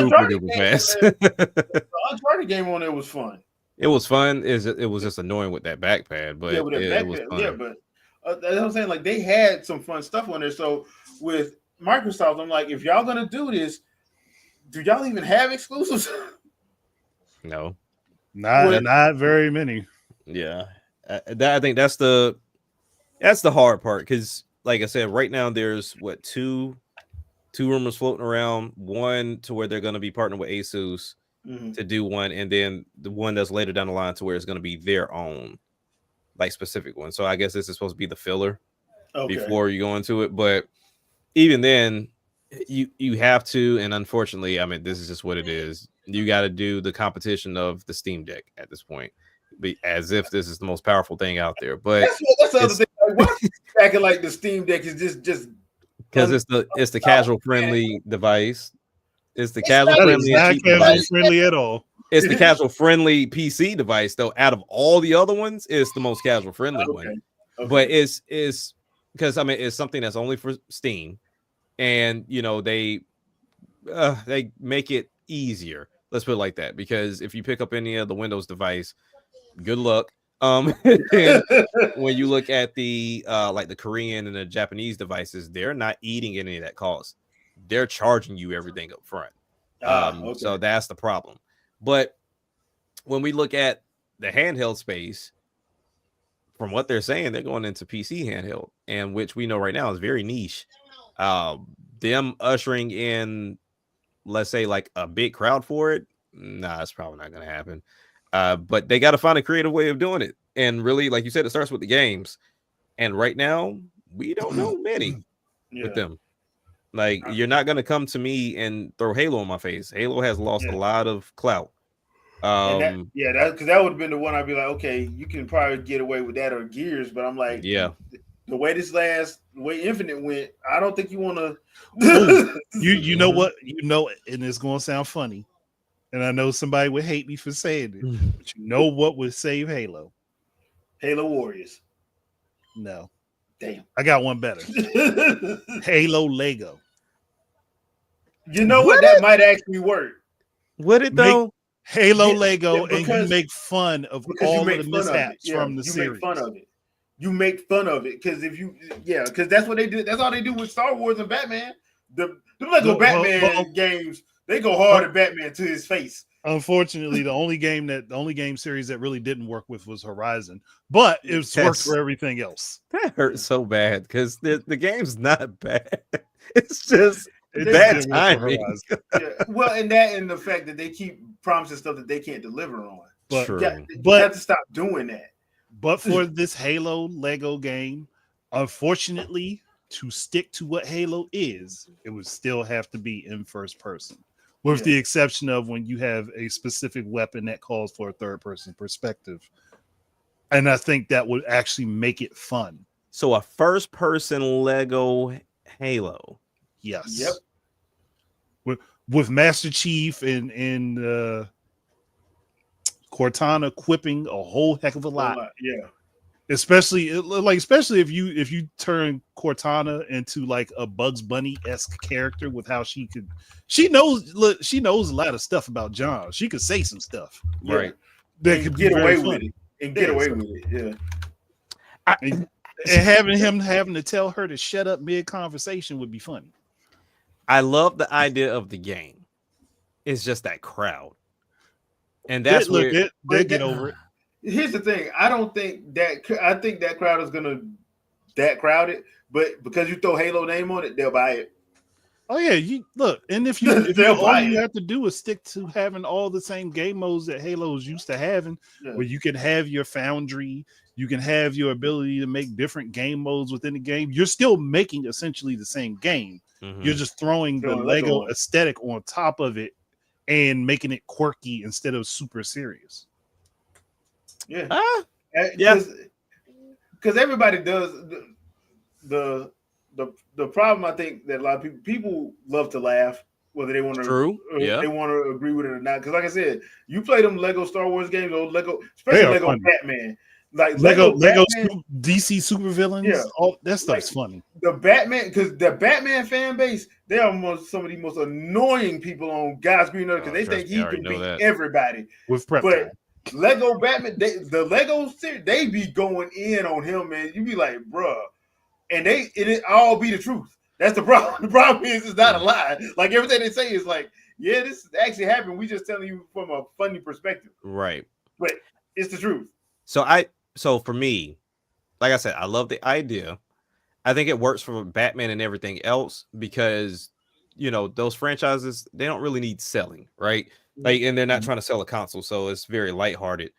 Uncharted game on there was fun. It was fun. It was just annoying with that backpad, but it was fun. Yeah, but that's what I'm saying. Like, they had some fun stuff on there. So with Microsoft, I'm like, if y'all gonna do this, do y'all even have exclusives? No, not very many. Yeah, I think that's the hard part because, like I said, right now there's two rumors floating around. One to where they're going to be partnering with Asus to do one, and then the one that's later down the line to where it's going to be their own, like, specific one. So I guess this is supposed to be the filler before you go into it. But even then, you have to, and unfortunately, I mean, this is just what it is. You got to do the competition of the Steam Deck at this point, as if this is the most powerful thing out there. But that's the other thing. Like, why acting like the Steam Deck is just because it's the casual friendly device. It's the casual friendly device. Friendly at all. It's the casual friendly PC device, though. Out of all the other ones, it's the most casual friendly one. But it's because, I mean, it's something that's only for Steam, and you know they make it easier. Let's put it like that, because if you pick up any of the Windows device, good luck. And when you look at the like the Korean and the Japanese devices, they're not eating any of that cost. They're charging you everything up front. Okay. So that's the problem. But when we look at the handheld space, from what they're saying, they're going into PC handheld, and which we know right now is very niche. Them ushering in, let's say, like a big crowd for it, nah, it's probably not going to happen. But they got to find a creative way of doing it. And really, like you said, it starts with the games. And right now, we don't know many with them. Like, you're not going to come to me and throw Halo in my face. Halo has lost a lot of clout. And because that would have been the one I'd be like, okay, you can probably get away with that or Gears, but I'm like, yeah, the way the way Infinite went, I don't think you want to. You know what, and it's going to sound funny, and I know somebody would hate me for saying it, but you know what would save Halo? Halo Warriors. No, damn, I got one better. Halo Lego. You know what? That might actually work. Would it though? Halo Lego, and you make fun of all of the mishaps from the series. Make fun of it. You make fun of it because because that's what they did. That's all they do with Star Wars and Batman. The Lego Batman games, they go hard at Batman to his face. Unfortunately, the only game series that really didn't work was Horizon, but it worked for everything else. That hurts so bad because the game's not bad. It's just bad timing. Well, and the fact that they keep promising stuff that they can't deliver on. But you have to stop doing that. But for this Halo Lego game, unfortunately, to stick to what Halo is, it would still have to be in first person, with the exception of when you have a specific weapon that calls for a third person perspective. And I think that would actually make it fun. So a first person Lego Halo. Yes. Yep. With Master Chief and Cortana quipping a whole heck of a lot. Yeah. Especially if you turn Cortana into like a Bugs Bunny-esque character with how she knows a lot of stuff about John. She could say some stuff. Right. That could get away with it. And get away with it. Yeah. And having to tell her to shut up mid-conversation would be funny. I love the idea of the game. It's just that crowd. And that's they get over it. Here's the thing. I think that crowd is gonna that crowded, but because you throw Halo name on it, they'll buy it. Oh yeah, you look, and if you all you have to do is stick to having all the same game modes that Halo's used to having, where you can have your foundry, you can have your ability to make different game modes within the game. You're still making essentially the same game. Mm-hmm. You're just throwing the Lego aesthetic on top of it and making it quirky instead of super serious. Yeah, because everybody does the problem. I think that a lot of people love to laugh, whether they want to they want to agree with it or not. Because like I said, you play them Lego Star Wars games, or Lego, especially Lego funny. Batman, like Lego DC supervillains. All that stuff's funny. The Batman, because the Batman fan base, they are some of the most annoying people on God's green earth because they think he can beat everybody with prep time. Lego Batman, the Lego series, they be going in on him, man. You be like, bruh. And it all be the truth. That's the problem. The problem is it's not a lie. Like everything they say is like, yeah, this actually happened. We just telling you from a funny perspective. Right. But it's the truth. So for me, like I said, I love the idea. I think it works for Batman and everything else because, those franchises, they don't really need selling, right? Like, and they're not trying to sell a console, so it's very lighthearted.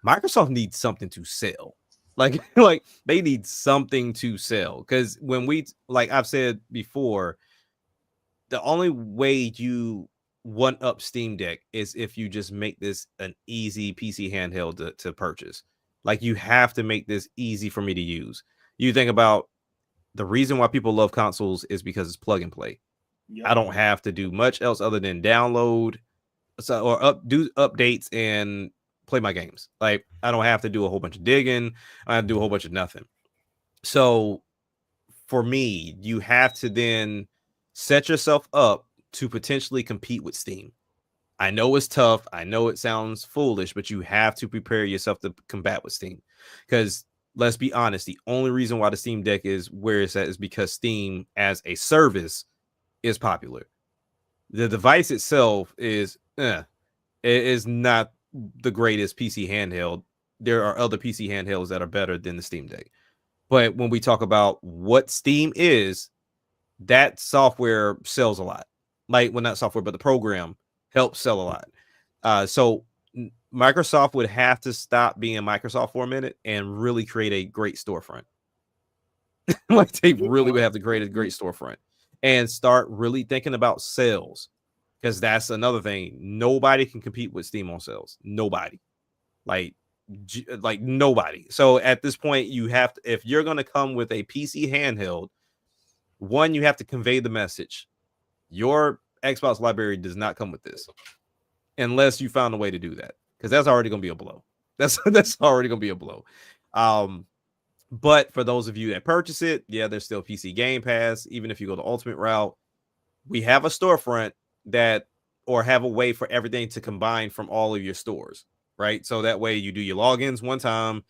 Microsoft needs something to sell. Like they need something to sell. Because when like I've said before, the only way you one up Steam Deck is if you just make this an easy PC handheld to purchase. Like you have to make this easy for me to use. You think about the reason why people love consoles is because it's plug and play. Yep. I don't have to do much else other than download or do updates and play my games. Like I don't have to do a whole bunch of digging. I have to do a whole bunch of nothing. So for me, you have to then set yourself up to potentially compete with Steam. I know it's tough. I know it sounds foolish, but you have to prepare yourself to combat with Steam. Because let's be honest, the only reason why the Steam Deck is where it's at is because Steam as a service is popular. The device itself is it is not the greatest PC handheld. There are other PC handhelds that are better than the Steam Deck. But when we talk about what Steam is, that software sells a lot. Like, well, not software, but the program helps sell a lot. So Microsoft would have to stop being Microsoft for a minute and really create a great storefront. Like, they really would have to create a great storefront and start really thinking about sales, because that's another thing. Nobody can compete with Steam on sales. Nobody. Like nobody. So at this point, you have to, if you're going to come with a PC handheld, one, you have to convey the message. Your Xbox library does not come with this unless you found a way to do that, because that's already going to be a blow. That's already going to be a blow. But for those of you that purchase it, yeah, there's still PC Game Pass. Even if you go the ultimate route, we have a storefront or have a way for everything to combine from all of your stores, right? So that way you do your logins one time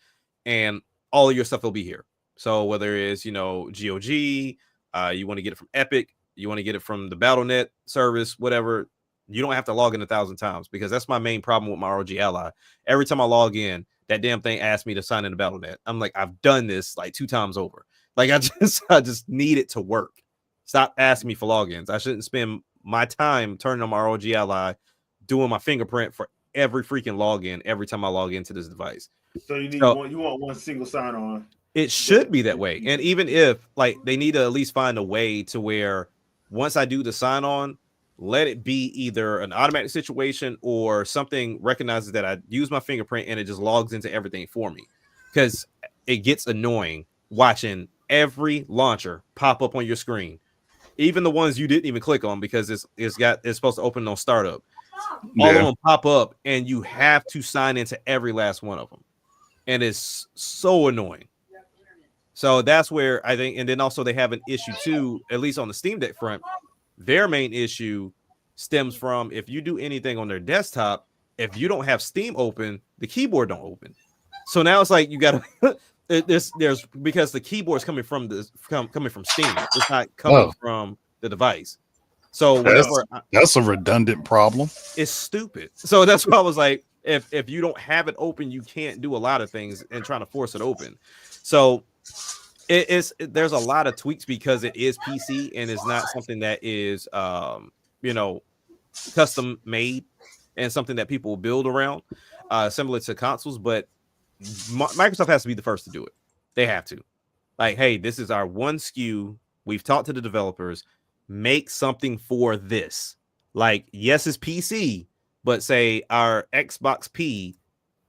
and all of your stuff will be here. So whether it's, GOG, you want to get it from Epic, you want to get it from the BattleNet service, whatever, you don't have to log in 1,000 times, because that's my main problem with my ROG Ally. Every time I log in, that damn thing asks me to sign in to BattleNet. I'm like, I've done this like 2 times over. Like, I just need it to work. Stop asking me for logins. I shouldn't spend my time turning on my ROG Ally, doing my fingerprint for every freaking login every time I log into this device. So you want one single sign on. It should be that way. And even if, like, they need to at least find a way to where once I do the sign on, let it be either an automatic situation or something recognizes that I use my fingerprint and it just logs into everything for me. Because it gets annoying watching every launcher pop up on your screen, even the ones you didn't even click on, because it's supposed to open on startup. All of them pop up and you have to sign into every last one of them. And it's so annoying. So that's where I think, and then also they have an issue too, at least on the Steam Deck front. Their main issue stems from, if you do anything on their desktop, if you don't have Steam open, the keyboard don't open. So now it's like you got to there's because the keyboard is coming from Steam. It's not coming from the device. So that's a redundant problem. It's stupid. So that's why I was like, if you don't have it open, you can't do a lot of things and trying to force it open. So there's a lot of tweaks because it is PC and it's not something that is custom made and something that people build around, similar to consoles. But Microsoft has to be the first to do it. They have to. Like, hey, this is our one SKU. We've talked to the developers. Make something for this. Like, yes, it's PC, but say our Xbox P,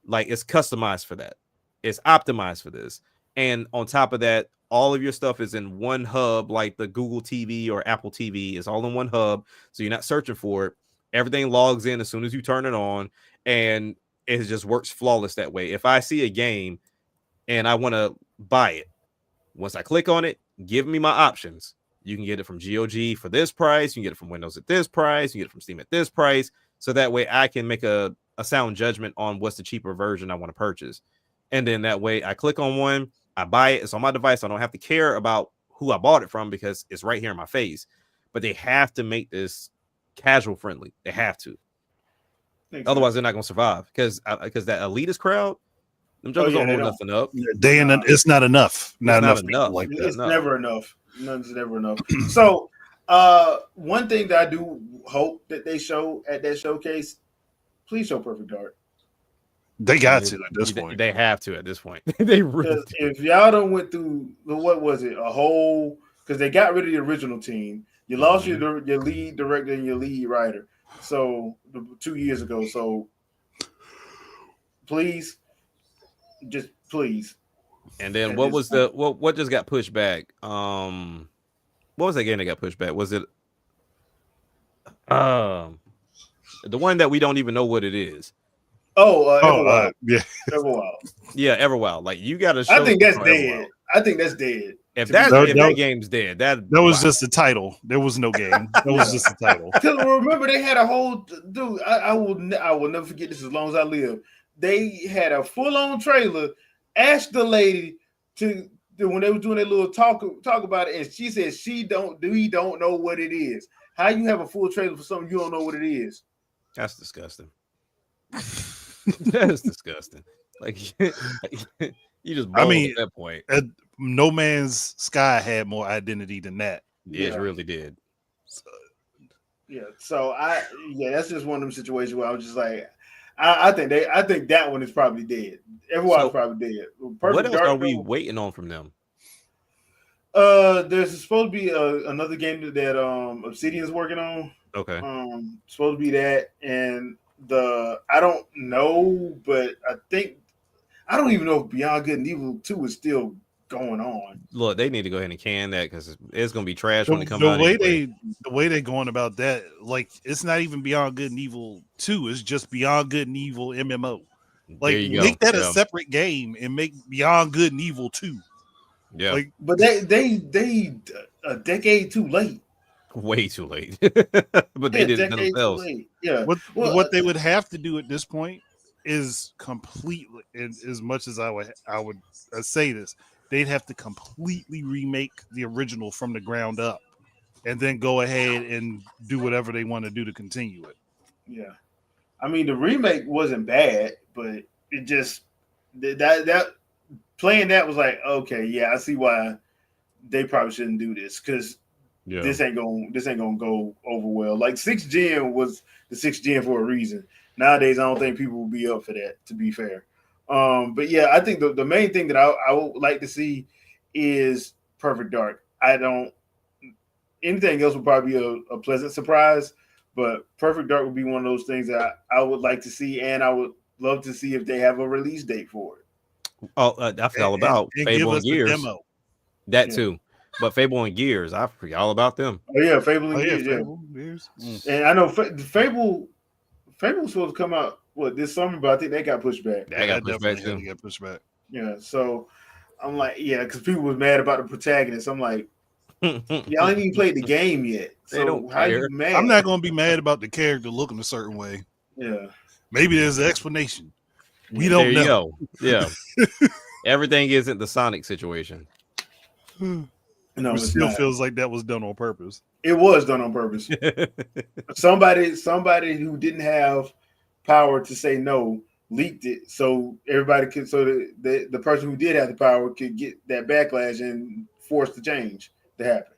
like, it's customized for that. It's optimized for this. And on top of that, all of your stuff is in one hub, like the Google TV or Apple TV is all in one hub. So you're not searching for it. Everything logs in as soon as you turn it on, and it just works flawless that way. If I see a game and I want to buy it, once I click on it, give me my options. You can get it from GOG for this price. You can get it from Windows at this price. You can get it from Steam at this price. So that way I can make a sound judgment on what's the cheaper version I want to purchase. And then that way I click on one, I buy it. It's on my device. I don't have to care about who I bought it from because it's right here in my face. But they have to make this casual friendly. They have to. Otherwise, they're not going to survive because that elitist crowd, them jokers don't hold nothing up. It's not enough. Not enough. Like that. It's never enough. None's never enough. So, one thing that I do hope that they show at that showcase, please show Perfect Dark. They got to at this point. They have to at this point. They really. If y'all don't went through what was it, a whole, because they got rid of the original team. You lost your lead director and your lead writer. So 2 years ago. So please, just please. And then what was what just got pushed back? What was that game that got pushed back? Was it the one that we don't even know what it is? Everwild. Yeah, Everwild. Yeah, Everwild. Like, you got to show. I think that's dead. I think that's dead. If To be that fair. if that game's dead, that was just the title. There was no game. That was just the title. Because remember, they had a whole dude. I will never forget this as long as I live. They had a full-on trailer. Asked the lady to when they were doing their little talk about it, and she said we don't know what it is. How you have a full trailer for something you don't know what it is? That's disgusting. That is disgusting. Like you just bold at that point. No Man's Sky had more identity than that. It really did. So that's just one of them situations where I was just like, I think that one is probably dead. Everyone's probably dead. What else are we waiting on from them? There's supposed to be another game that Obsidian's working on. Okay. Supposed to be that, and I don't know, but I don't even know if Beyond Good and Evil 2 is still going on. Look, they need to go ahead and can that because it's gonna be trash when it comes out. The way they're going about that, like it's not even Beyond Good and Evil 2, it's just Beyond Good and Evil MMO. Like make that a separate game and make Beyond Good and Evil 2. Yeah. Like, but they a decade too late. Way too late. But they did it themselves. Yeah. What they would have to do at this point is completely, as much as I would say this, they'd have to completely remake the original from the ground up and then go ahead and do whatever they want to do to continue it. Yeah. I mean, the remake wasn't bad, but it just that playing that was like, okay, yeah, I see why they probably shouldn't do this because this ain't gonna go over well. Like 6th Gen was the 6th Gen for a reason. Nowadays, I don't think people will be up for that, to be fair. But yeah, I think the main thing that I would like to see is Perfect Dark. Anything else would probably be a pleasant surprise, but Perfect Dark would be one of those things that I would like to see, and I would love to see if they have a release date for it. Oh, I forgot all about Fable and Gears. Demo. That too. But Fable and Gears, I forgot all about them. Oh yeah, Fable and Gears. And I know Fable was supposed to come out this summer, but I think they got pushed back. They got pushed back too. Got pushed back. Yeah, so I'm like, because people was mad about the protagonist. I'm like, y'all ain't even played the game yet. So how you mad? I'm not gonna be mad about the character looking a certain way. Yeah. Maybe there's an explanation. We don't know. Yeah. Everything isn't the Sonic situation. No, it still feels like that was done on purpose. It was done on purpose. somebody who didn't have power to say no leaked it, so everybody could, so the person who did have the power could get that backlash and force the change to happen.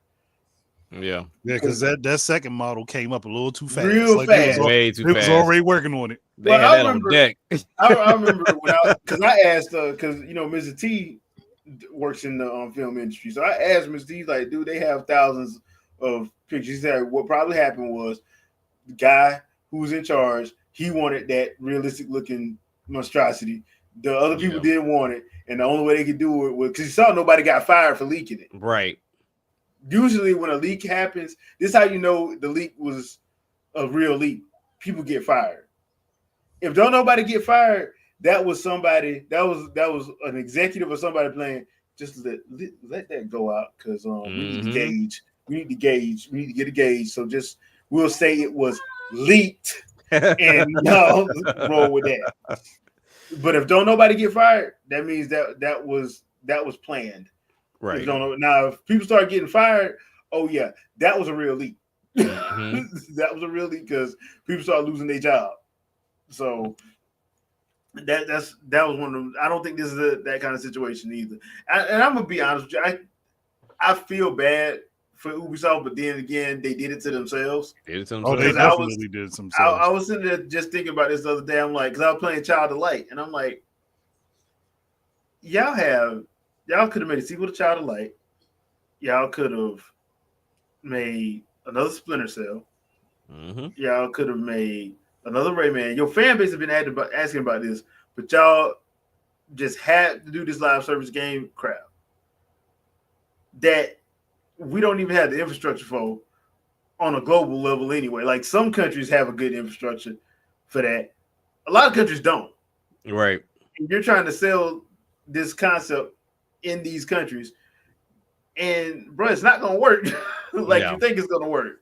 Yeah, because that second model came up a little too fast. Fast. Way too fast. It was already working on it. They had that on deck. I remember because I asked because Mr. T works in the film industry, so I asked Mr. T like, dude, they have thousands of pictures. He said what probably happened was the guy who was in charge, he wanted that realistic looking monstrosity. The other people didn't want it, and the only way they could do it was because he saw nobody got fired for leaking it. Right. Usually when a leak happens, this is how you know the leak was a real leak. People get fired. If don't nobody get fired, that was somebody, that was an executive or somebody playing, just let that go out because we need to gauge. We need to gauge. We need to get a gauge. So just we'll say it was leaked and roll with that. But if don't nobody get fired, that means that was planned. Right. If people start getting fired, oh yeah, that was a real leak. That was a real leak because people start losing their job. So that was one of them. I don't think this is that kind of situation either. And I'm gonna be honest with you, I feel bad for Ubisoft, but then again, they did it to themselves. They definitely did it themselves. I was sitting there just thinking about this the other day. I'm like, because I was playing Child of Light, and I'm like, y'all could have made a sequel to Child of Light. Y'all could have made another Splinter Cell. Y'all could have made another Rayman. Your fan base has been asking about this, but y'all just had to do this live service game crap that we don't even have the infrastructure for on a global level anyway. Like some countries have a good infrastructure for that. A lot of countries don't. Right. You're trying to sell this concept in these countries. and bro, it's not gonna work like Yeah. you think it's gonna work.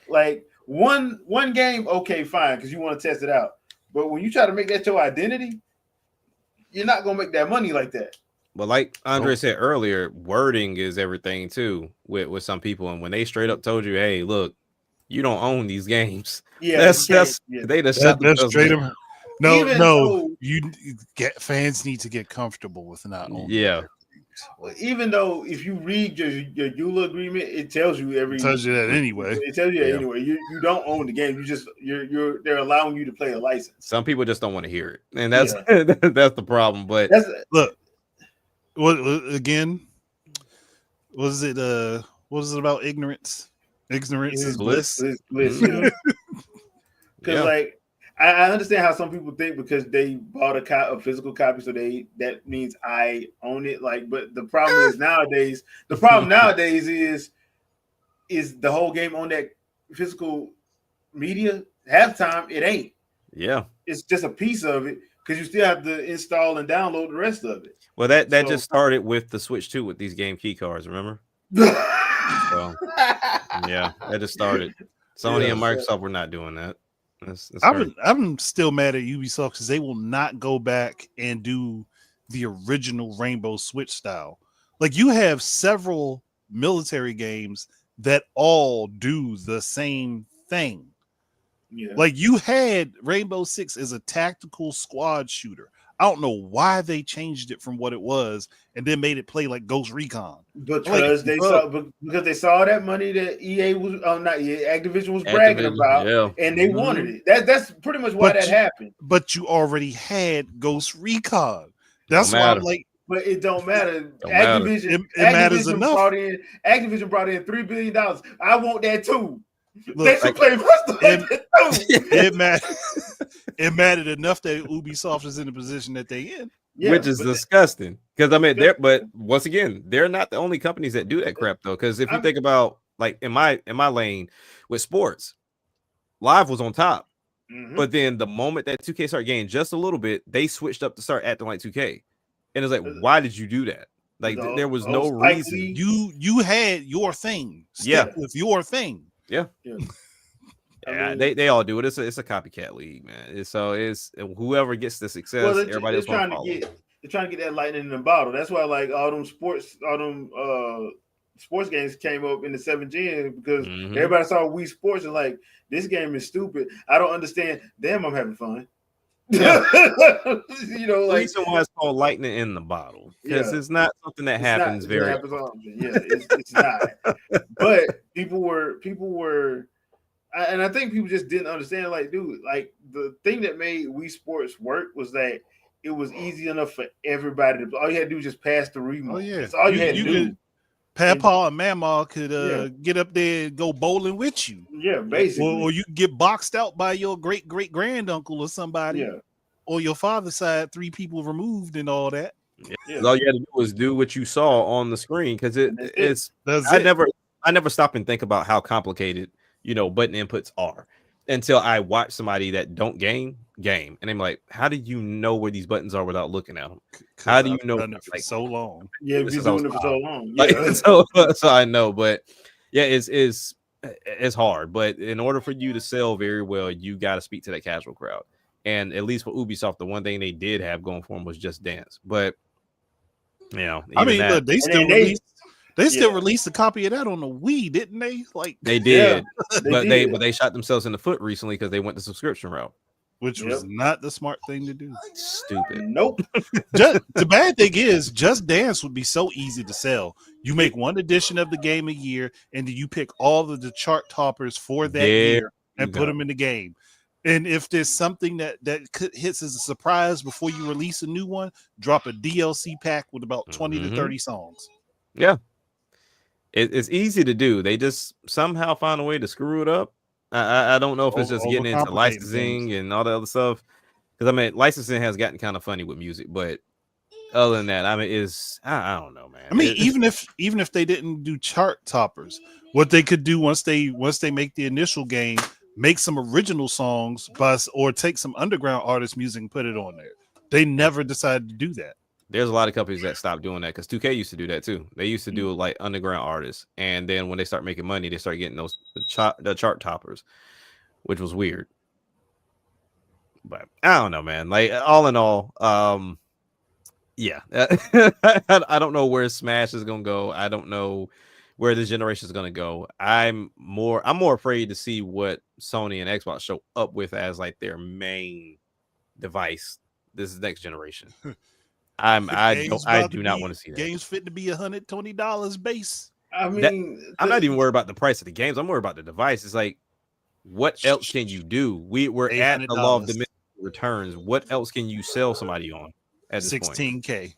Like one game, okay, fine, because you want to test it out. But when you try to make that your identity, you're not gonna make that money like that. But like Andre said earlier, wording is everything too with some people. And when they straight up told you, hey, look, you don't own these games. Yeah, They just shot that's themselves straight in the- up. No, Even no, though- you get fans need to get comfortable with not owning. Yeah. even though if you read your EULA agreement, it tells you It tells you that anyway. It tells you that Yeah. anyway. You don't own the game. You just they're allowing you to play a license. Some people just don't want to hear it, and that's Yeah. that's the problem. But Look, what again? Was it what is it about ignorance? Ignorance is bliss. It's bliss, yeah. Because yeah. like I understand how some people think because they bought a physical copy, so that means I own it. Like, but the problem is nowadays. The problem nowadays is the whole game on that physical media. Halftime, it ain't. Yeah. It's just a piece of it because you still have to install and download the rest of it. Well, that just started with the Switch 2 with these game key cards. Remember? So, yeah, that just started. Sony and Microsoft were not doing that. I'm still mad at Ubisoft because they will not go back and do the original Rainbow Switch style. Like you have several military games that all do the same thing. Yeah. Like you had Rainbow Six as a tactical squad shooter. I don't know why they changed it from what it was and then made it play like Ghost Recon. Because they saw that money that EA was not EA, Activision was bragging about, and they wanted it. That's pretty much why that happened. But you already had Ghost Recon. That's why I'm like, but it don't matter. It matters enough. Activision brought in $3 billion. I want that too. Look, they should play it mattered. It mattered enough that Ubisoft is in the position that they in, which is disgusting. Because I mean, but once again, they're not the only companies that do that crap though. Because if you think about like in my lane with sports, Live was on top, but then the moment that 2K started getting just a little bit, they switched up to start acting like 2K, and it's like, why did you do that? Like there was no reason. You had your thing. Stick with your thing. Yeah. Yeah, they all do it. It's a copycat league, man. So it's whoever gets the success, everybody else trying to get. They're trying to get that lightning in the bottle. That's why, like all them sports games came up in the 7th gen because everybody saw Wii Sports and like this game is stupid. I don't understand. Damn, I'm having fun. Yeah. You know, like reason why it's called lightning in the bottle because it's not something that happens very. It's not. But people were. And I think people just didn't understand, like, dude, like the thing that made Wii Sports work was that it was easy enough for everybody to. All you had to do was just pass the remote. Oh yeah, that's all you had to do. Papa and Mama could get up there and go bowling with you. Yeah, basically. Or you can get boxed out by your great granduncle or somebody. Yeah. Or your father's side, 3 people removed and all that. Yeah. All you had to do was do what you saw on the screen because it's. That's I never stop and think about how complicated button inputs are until I watch somebody that don't game, and I'm like, how do you know where these buttons are without looking at them? How do you know? Done it for so long. Yeah, we've been doing it for so long. Yeah. Like, so I know, but yeah, it's hard. But in order for you to sell very well, you got to speak to that casual crowd. And at least for Ubisoft, the one thing they did have going for them was Just Dance. But I mean, look, they still released. They still released a copy of that on the Wii, didn't they? Like they did, but they shot themselves in the foot recently because they went the subscription route, which was not the smart thing to do. Stupid. Nope. The bad thing is, Just Dance would be so easy to sell. You make one edition of the game a year, and then you pick all of the chart toppers for that year and put them in the game. And if there's something that hits as a surprise before you release a new one, drop a DLC pack with about 20 to 30 songs. Yeah. It's easy to do. They just somehow find a way to screw it up. I don't know if it's just getting into licensing and all the other stuff. Because I mean, licensing has gotten kind of funny with music, but other than that, I mean, I don't know, man. I mean, even if they didn't do chart toppers, what they could do once they make the initial game, make some original songs, or take some underground artist music and put it on there. They never decided to do that. There's a lot of companies that stopped doing that because 2K used to do that too. They used to do like underground artists, and then when they start making money, they start getting those the chart toppers, which was weird. But I don't know, man. Like all in all, yeah, I don't know where Smash is gonna go. I don't know where this generation is gonna go. I'm more afraid to see what Sony and Xbox show up with as like their main device. This is next generation. I do not want to see that. Games fit to be $120 base. I mean, I'm not even worried about the price of the games. I'm worried about the device. It's like, what else can you do? We're at the law of diminishing returns. What else can you sell somebody on at this 16K.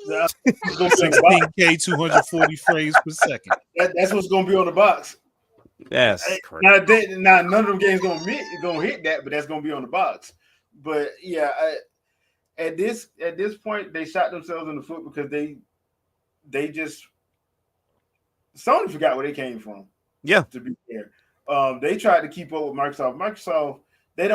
point? 16K, 240 frames per second. That's what's gonna be on the box. That's crazy. Now none of them games gonna hit that, but that's gonna be on the box. But yeah, at this point, they shot themselves in the foot because they just Sony forgot where they came from. Yeah, to be fair, they tried to keep up with Microsoft. Microsoft, they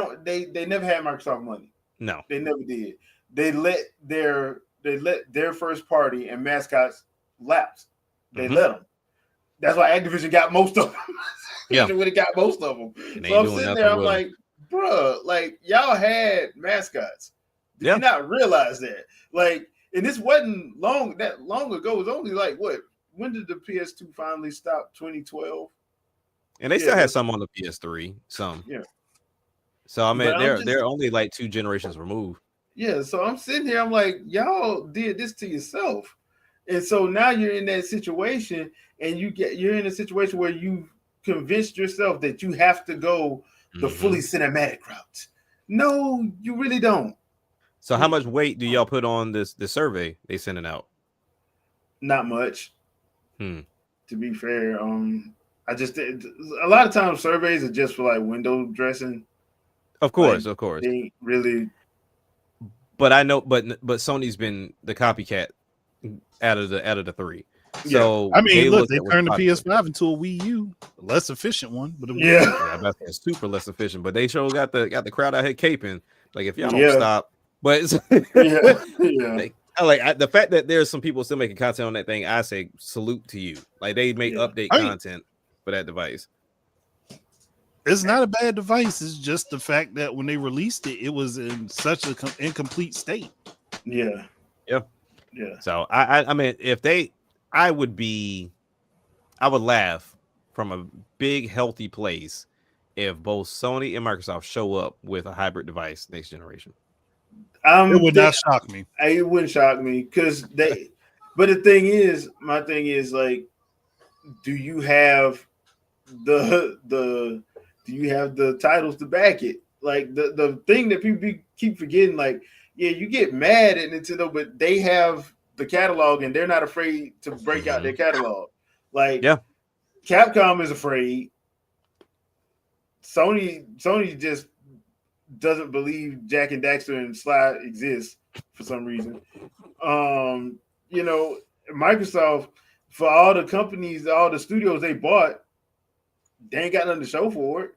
never had Microsoft money. No, they never did. They let their first party and mascots lapse. They let them. That's why Activision got most of them. Yeah, they got most of them. So I'm sitting there, I'm like, bruh, like y'all had mascots. Did you not realize that? Like, and this wasn't that long ago. It was only like what? When did the PS2 finally stop? 2012. And they still had some on the PS3. Some. Yeah. So I mean, they're only like 2 generations removed. Yeah. So I'm sitting here. I'm like, y'all did this to yourself, and so now you're in that situation, and you're in a situation where you convinced yourself that you have to go the fully cinematic route. No, you really don't. So how much weight do y'all put on this survey they sending out? Not much. To be fair, I just a lot of times surveys are just for like window dressing. Of course. They ain't really. But I know, but Sony's been the copycat out of the 3. So I mean, look, they turned the PS5 into a Wii U, a less efficient one, but it's super less efficient. But they sure got the crowd out here caping. Like if y'all don't stop, but it's, like the fact that there's some people still making content on that thing, I say salute to you. Like they make update content for that device. It's not a bad device. It's just the fact that when they released it, it was in such an incomplete state. Yeah. So I mean, I would laugh from a big healthy place if both Sony and Microsoft show up with a hybrid device next generation. It would not shock me. It wouldn't shock me because they. But my thing is like, do you have the titles to back it? Like the thing that people keep forgetting, like, yeah, you get mad at Nintendo, but they have the catalog and they're not afraid to break out their catalog. Like, Capcom is afraid. Sony just doesn't believe Jack and Daxter and Sly exist for some reason. Microsoft, for all the companies, all the studios they bought, they ain't got nothing to show for it.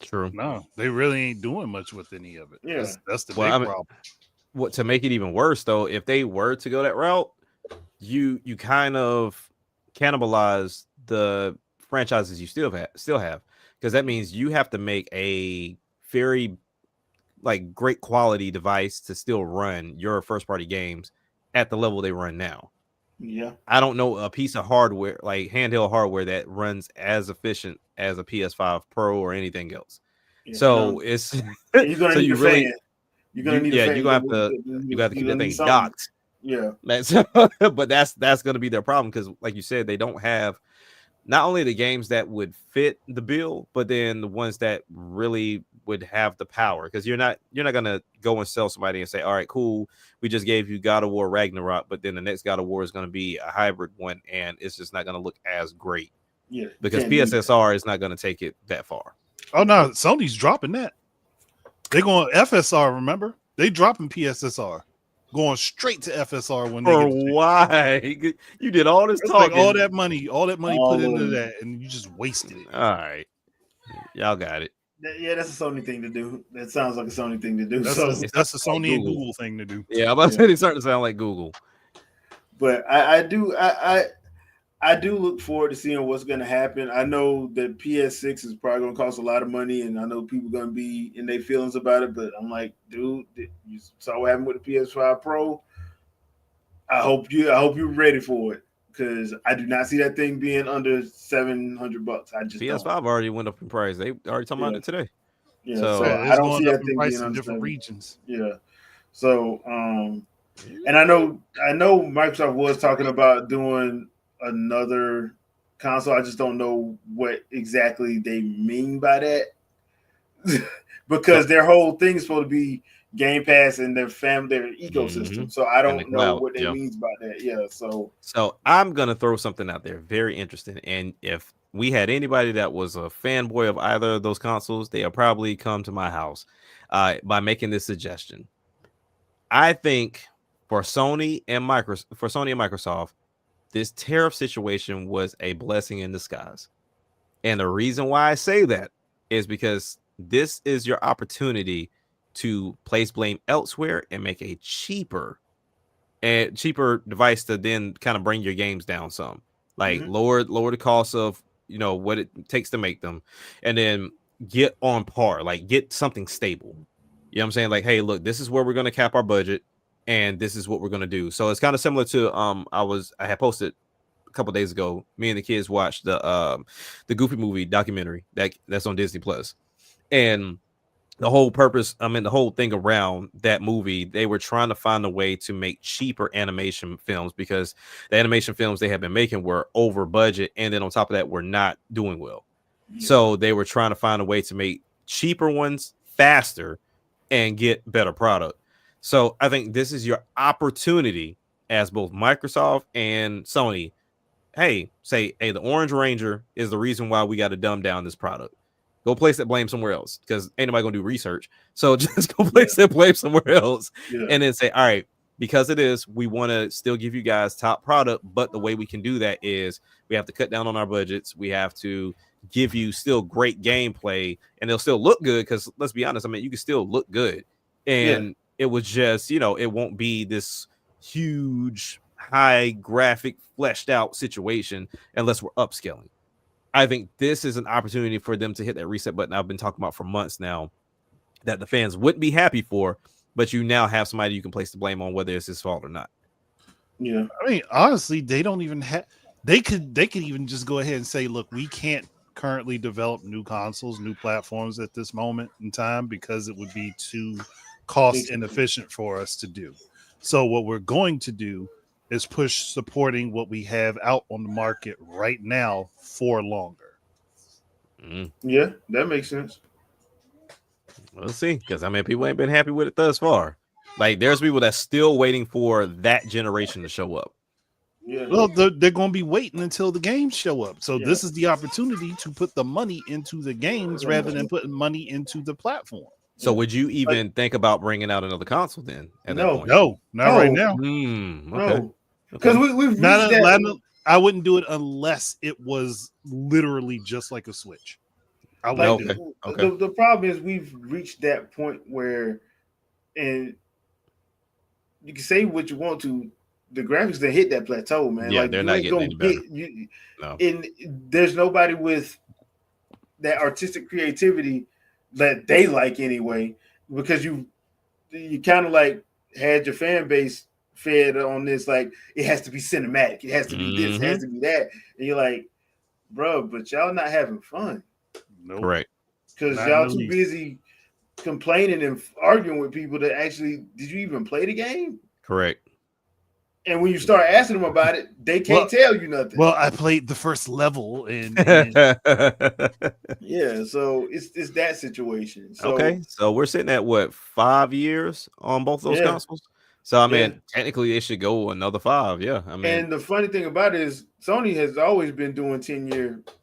True. No, they really ain't doing much with any of it. Yeah, that's the big problem. What to make it even worse though, if they were to go that route, you kind of cannibalize the franchises you still have, because that means you have to make a very like great quality device to still run your first party games at the level they run now. Yeah, I don't know a piece of hardware like handheld hardware that runs as efficient as a PS5 Pro or anything else. Yeah, so it's you're gonna need you're gonna need you're gonna have to keep that thing docked. Yeah, but that's gonna be their problem because, like you said, they don't have not only the games that would fit the bill, but then the ones that really would have the power. Because you're not gonna go and sell somebody and say, all right, cool, we just gave you God of War Ragnarok, but then the next God of War is gonna be a hybrid one, and it's just not gonna look as great. Yeah, because PSSR is not gonna take it that far. Oh no, Sony's dropping that. They're going FSR. Remember, they dropping PSSR, going straight to FSR when they. Or why you did all this talking, like all that money put into that, and you just wasted it. All right, y'all got it. Yeah, that's a Sony thing to do. That sounds like a Sony thing to do. That's So, a Sony and Google. Google thing to do. Yeah, I'm about to say they starting to sound like Google. but I do look forward to seeing what's going to happen. I know that PS6 is probably going to cost a lot of money, and I know people are going to be in their feelings about it. But I'm like, dude, you saw what happened with the PS5 Pro. I hope you're ready for it because I do not see that thing being under $700. I just don't. PS5 already went up in price. They already talking about Yeah, it today. yeah. So So Yeah, I it's don't going see up that in thing being price in under different 7. regions. Yeah. So and I know Microsoft was talking about doing another console. I just don't know what exactly they mean by that. so because their whole thing is supposed to be Game Pass and their mhm. ecosystem. So I And the don't know cloud. what they Yeah. means by that. Yeah. So I'm gonna throw something out there, very interesting. And if we had anybody that was a fanboy of either of those consoles, they'll probably come to my house by making this suggestion. I think for Sony and Microsoft, this tariff situation was a blessing in disguise. And the reason why I say that is because this is your opportunity to place blame elsewhere and make a cheaper device to then kind of bring your games down some, like Mhm. lower the cost of what it takes to make them, and then get on par, like get something stable. You know what I'm saying? Like, hey, look, this is where we're going to cap our budget, and this is what we're going to do. So it's kind of similar to I had posted a couple days ago. Me and the kids watched the Goofy movie documentary that's on Disney Plus, and the whole purpose, the whole thing around that movie, they were trying to find a way to make cheaper animation films because the animation films they had been making were over budget, and then on top of that, were not doing well. Yeah. So they were trying to find a way to make cheaper ones faster and get better product. So I think this is your opportunity as both Microsoft and Sony. Hey, the Orange Ranger is the reason why we got to dumb down this product. Go place that blame somewhere else because ain't nobody gonna do research. So just go place that blame somewhere else, Yeah. and then say, all right, because it is, we want to still give you guys top product, but the way we can do that is we have to cut down on our budgets. We have to give you still great gameplay, and they'll still look good. Because let's be honest, you can still look good, Yeah. and it was just it won't be this huge high graphic fleshed out situation unless we're upscaling. I think this is an opportunity for them to hit that reset button I've been talking about for months now, that the fans wouldn't be happy for, but you now have somebody you can place the blame on, whether it's his fault or not. Yeah. I mean, honestly, they don't even have. They could even just go ahead and say, "Look, we can't currently develop new consoles, new platforms at this moment in time because it would be too cost inefficient for us to do. So what we're going to do is push supporting what we have out on the market right now for longer." Yeah. That makes sense. We'll see, because people ain't been happy with it thus far. Like, there's people that's still waiting for that generation to show up. Yeah. Well, they're going to be waiting until the games show up. So Yeah. this is the opportunity to put the money into the games rather than putting money into the platform. So would you even think about bringing out another console then at that point? No, not right now. Okay. No. Because we've reached that. I wouldn't do it unless it was literally just like a Switch. I Like wouldn't do it. Okay. The problem is we've reached that point where, and you can say what you want to, the graphics that hit that plateau, man. Yeah, like they're you not ain't getting gonna any better. No. And there's nobody with that artistic creativity that they like anyway, because you kind of like had your fan base fed on this, like it has to be cinematic, it has to be this, it has to be that, and you're like, bro, but y'all not having fun. Nope. Correct. Because y'all too busy complaining and arguing with people that actually, did you even play the game? Correct. And when you start asking them about it, they can't tell you nothing. Well, I played the first level, and yeah, so it's that situation. So, okay, so we're sitting at what, 5 years on both those consoles? So technically, it should go another 5. Yeah, and the funny thing about it is, Sony has always been doing 10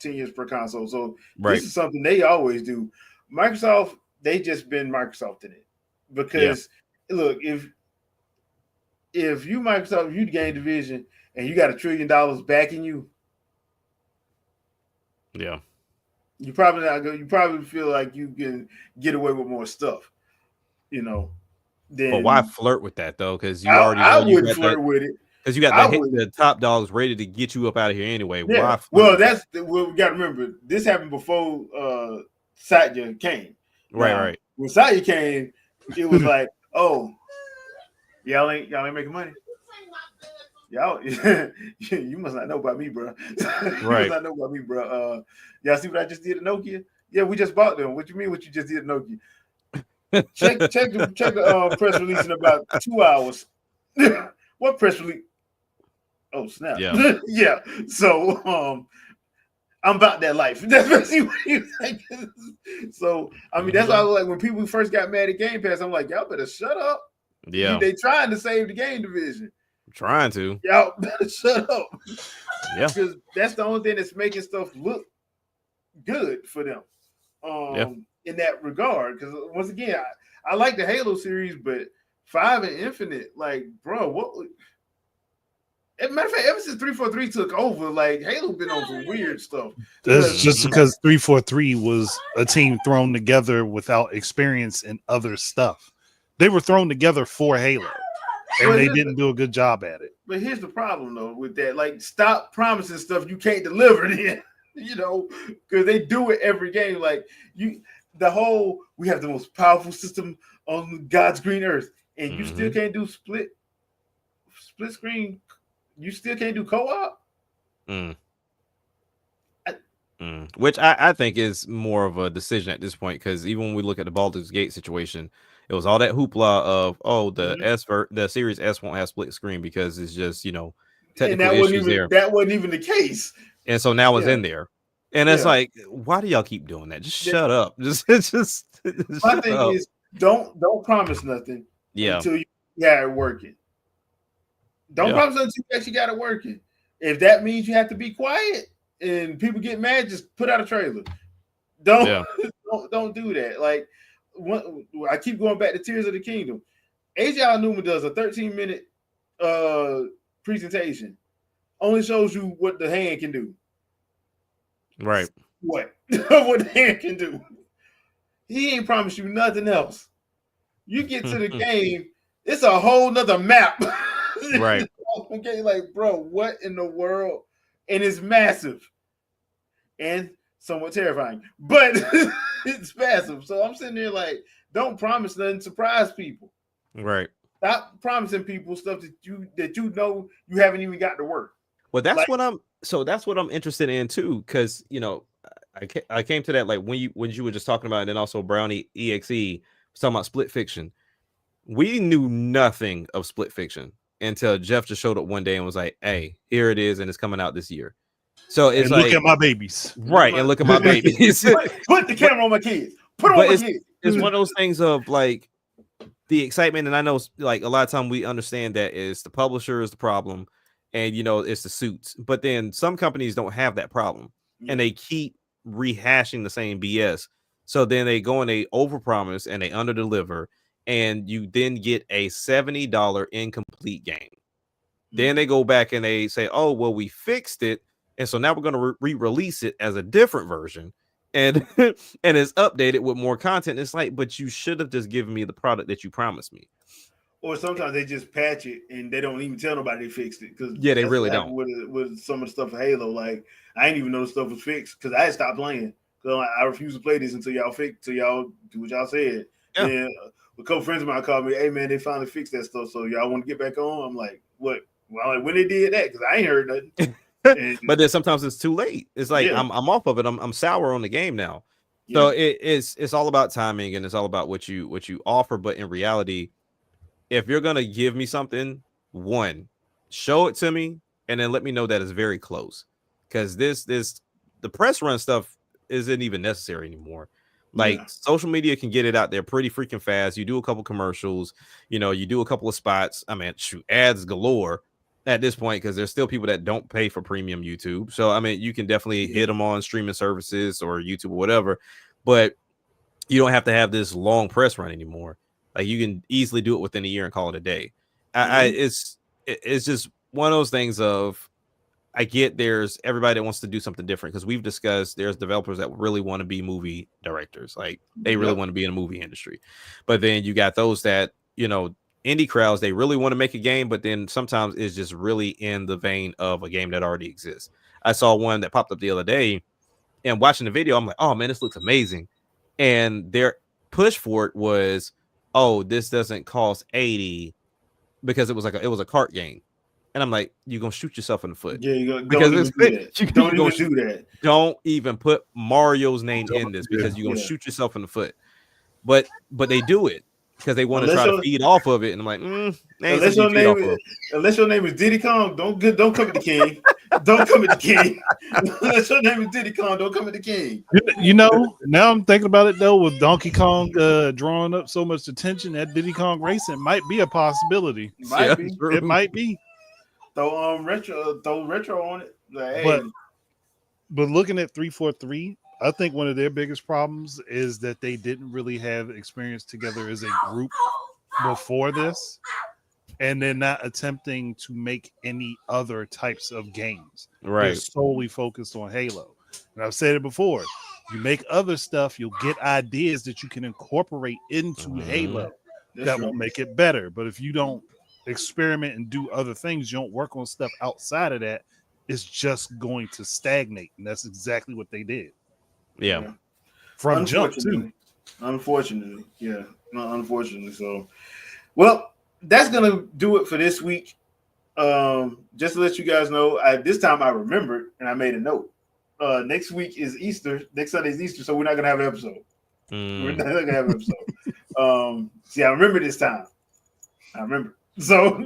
years per console. So this is something they always do. Microsoft, they just been Microsoft in it because look, if you Microsoft, you the game division, and you got $1 trillion backing you, You probably not go. You probably feel like you can get away with more stuff, you know. But why Then flirt with that though? Because you already know I you wouldn't got that. flirt with it. Because you got I would. the top dogs ready to get you up out of here anyway. Yeah. Why flirt Well, with that? we got to remember. This happened before Satya came. Right, Now, right. when Satya came, it was like, oh, y'all ain't making money. Y'all, you must not know about me, bro. You must Right. not know about me, bro. Y'all see what I just did at Nokia? Yeah, we just bought them. What you mean? What you just did at Nokia? Check the press release in about 2 hours. What press release? Oh snap! Yeah. Yeah. So I'm about that life. That's basically what he was like. So I mean, that's why I was like when people first got mad at Game Pass, I'm like, y'all better shut up. Yeah. They trying to save the game division. I'm trying to. Y'all better shut up. Yeah. Because that's the only thing that's making stuff look good for them. In that regard. Because once again, I like the Halo series, but 5 and Infinite, like, bro, what? As a matter of fact, ever since 343 took over, like Halo been on some weird stuff. That's just because 343 was a team thrown together without experience in other stuff. They were thrown together for Halo, and they didn't do a good job at it. But here's the problem, though, with that. Like, stop promising stuff you can't deliver then, because they do it every game. Like, we have the most powerful system on God's green earth, and you still can't do split screen. You still can't do co-op. Which I think is more of a decision at this point, because even when we look at the Baldur's Gate situation, it was all that hoopla of the Series S won't have split screen because it's just technical issues there. That wasn't even the case. And so now it's in there, and it's like, why do y'all keep doing that? Just shut up. Just my thing is don't promise nothing until you got it working. Don't promise until you actually got it working. If that means you have to be quiet and people get mad, just put out a trailer. Don't do that. Like, I keep going back to Tears of the Kingdom. AJ Numa does a 13-minute presentation. Only shows you what the hand can do. Right. What the hand can do. He ain't promised you nothing else. You get to the game, it's a whole nother map. Right. Okay, like, bro, what in the world? And it's massive and somewhat terrifying, but it's massive. So I'm sitting there like, don't promise nothing, surprise people. Right. Stop promising people stuff that you know you haven't even got to work. Well, that's what I'm interested in too, because I came to that like when you were just talking about, and then also Brownie EXE was talking about Split Fiction. We knew nothing of Split Fiction until Jeff just showed up one day and was like, "Hey, here it is, and it's coming out this year." So it's look at my babies, right? And look at my babies. Put the camera on my kids. Put them on my kids. It's one of those things of like the excitement, and I know like a lot of time we understand that is the publisher is the problem, and it's the suits. But then some companies don't have that problem, and they keep rehashing the same BS. So then they go and they overpromise and they underdeliver. And you then get a $70 incomplete game. Then they go back and they say, "Oh, well, we fixed it, and so now we're going to re-release it as a different version, and and it's updated with more content." It's like, but you should have just given me the product that you promised me. Or sometimes they just patch it and they don't even tell nobody they fixed it, because they really don't. With some of the stuff for Halo, like I didn't even know the stuff was fixed because I had stopped playing. So I refuse to play this until y'all do what y'all said. Yeah. And a couple friends of mine called me, "Hey man, they finally fixed that stuff. So y'all want to get back on?" I'm like, "What?" Well, like, when they did that, because I ain't heard nothing. But then sometimes it's too late. It's like I'm off of it. I'm sour on the game now. So it's all about timing, and it's all about what you offer. But in reality, if you're gonna give me something, one, show it to me, and then let me know that it's very close. Because the press run stuff isn't even necessary anymore. Like social media can get it out there pretty freaking fast. You do a couple commercials, you do a couple of spots. I mean, shoot, ads galore at this point, because there's still people that don't pay for premium YouTube. So I mean, you can definitely hit them on streaming services or YouTube or whatever, but you don't have to have this long press run anymore. Like you can easily do it within a year and call it a day. It's just one of those things of I get there's everybody that wants to do something different because we've discussed there's developers that really want to be movie directors, like they really want to be in the movie industry, but then you got those that indie crowds, they really want to make a game, but then sometimes it's just really in the vein of a game that already exists. I saw one that popped up the other day, and watching the video, I'm like, oh man, this looks amazing, and their push for it was, oh, this doesn't cost 80 because it was a cart game. And I'm like, you're gonna shoot yourself in the foot. Yeah, Because don't even do that. Don't even do that. Don't even put Mario's name in this because you're gonna shoot yourself in the foot. But they do it because they want to try to feed off of it. And I'm like, unless your name is Diddy Kong, don't come at the king. Don't come at the king. Unless your name is Diddy Kong, don't come at the king. Now I'm thinking about it though, with Donkey Kong drawing up so much attention, that Diddy Kong Racing might be a possibility. It might be. Throw retro on it. Like, hey. But looking at 343, I think one of their biggest problems is that they didn't really have experience together as a group before this, and they're not attempting to make any other types of games. Right. They're solely focused on Halo. And I've said it before, you make other stuff, you'll get ideas that you can incorporate into Halo that will make it better. But if you don't experiment and do other things, you don't work on stuff outside of that, it's just going to stagnate. And that's exactly what they did. Yeah. From jump too. Unfortunately. Yeah. No, unfortunately. So, well, that's gonna do it for this week. Just to let you guys know, this time I remembered and I made a note. Next week is Easter. Next Sunday is Easter, so we're not gonna have an episode. We're not gonna have an episode. See, I remember this time. I remember. So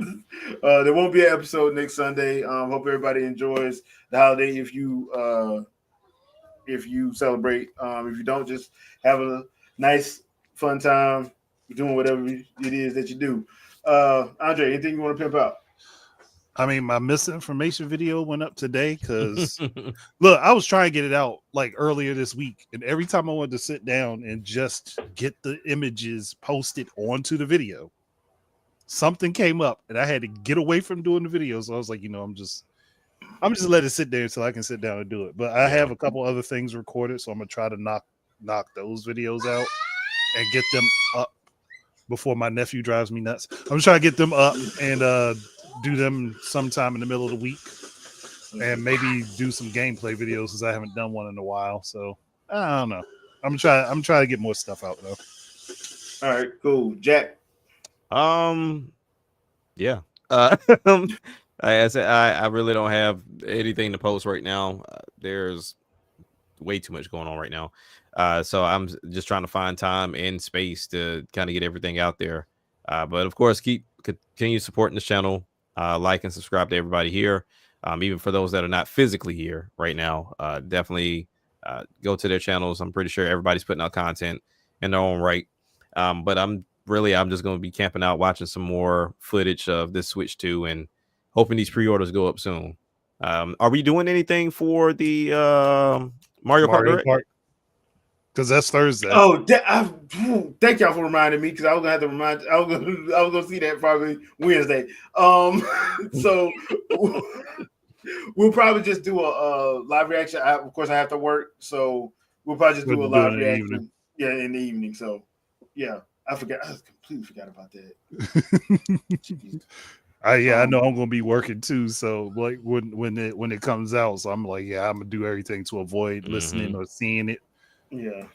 there won't be an episode next Sunday. Hope everybody enjoys the holiday. If you celebrate, if you don't, just have a nice, fun time doing whatever it is that you do. Andre, anything you want to pimp out? I mean, my misinformation video went up today because look, I was trying to get it out like earlier this week, and every time I wanted to sit down and just get the images posted onto the video, something came up and I had to get away from doing the video. So I was like, I'm just let it sit there until I can sit down and do it. But I have a couple other things recorded, so I'm gonna try to knock those videos out and get them up before my nephew drives me nuts. I'm trying to get them up and do them sometime in the middle of the week, and maybe do some gameplay videos because I haven't done one in a while. So I don't know. I'm trying to get more stuff out though. All right, cool. Jack. Yeah. I said I really don't have anything to post right now. There's way too much going on right now. So I'm just trying to find time and space to kind of get everything out there. But of course, continue supporting this channel. Like and subscribe to everybody here. Even for those that are not physically here right now, definitely go to their channels. I'm pretty sure everybody's putting out content in their own right. But I'm just going to be camping out, watching some more footage of this Switch 2 and hoping these pre-orders go up soon. Are we doing anything for the Mario Kart Direct? Because that's Thursday. Oh, thank y'all for reminding me, because I was gonna have to remind. I was gonna see that probably Wednesday. So we'll probably just do a live reaction. Of course, I have to work, so we'll probably just do a live reaction. Yeah, in the evening. So yeah, I completely forgot about that. I know I'm gonna be working too. So like when it comes out, so I'm like, I'm gonna do everything to avoid listening or seeing it. Yeah.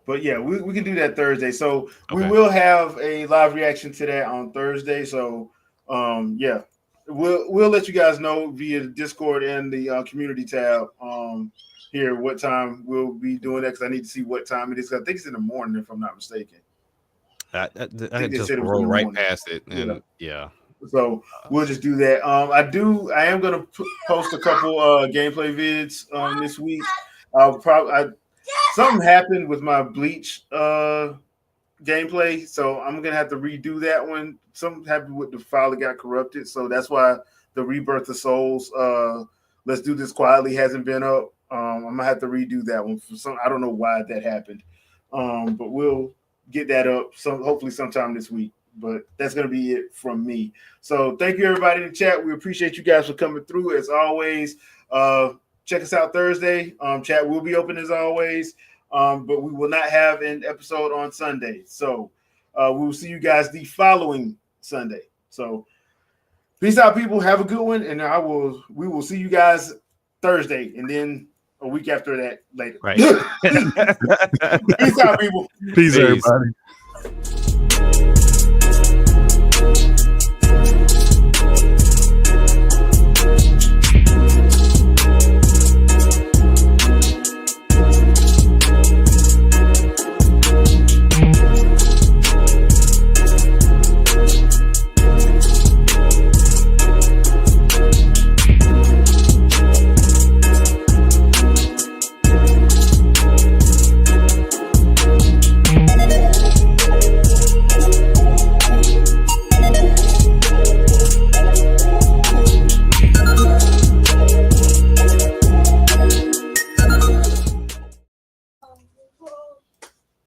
But yeah, we can do that Thursday. So we will have a live reaction to that on Thursday. So yeah, we'll let you guys know via the Discord and the community tab here what time we'll be doing that, because I need to see what time it is. I think it's in the morning, if I'm not mistaken. I just roll right past it, and yeah. So we'll just do that. I am gonna post a couple gameplay vids this week. Something happened with my Bleach gameplay, so I'm gonna have to redo that one. Something happened with the file that got corrupted, so that's why the Rebirth of Souls Let's Do This Quietly hasn't been up. I'm gonna have to redo that one for I don't know why that happened, but we'll get that up hopefully sometime this week. But that's going to be it from me. So thank you, everybody in the chat. We appreciate you guys for coming through. As always, check us out Thursday. Chat will be open as always, but we will not have an episode on Sunday. So we will see you guys the following Sunday. So peace out, people. Have a good one, and we will see you guys Thursday, and then a week after that later. Right. Peace out, people. Peace, everybody.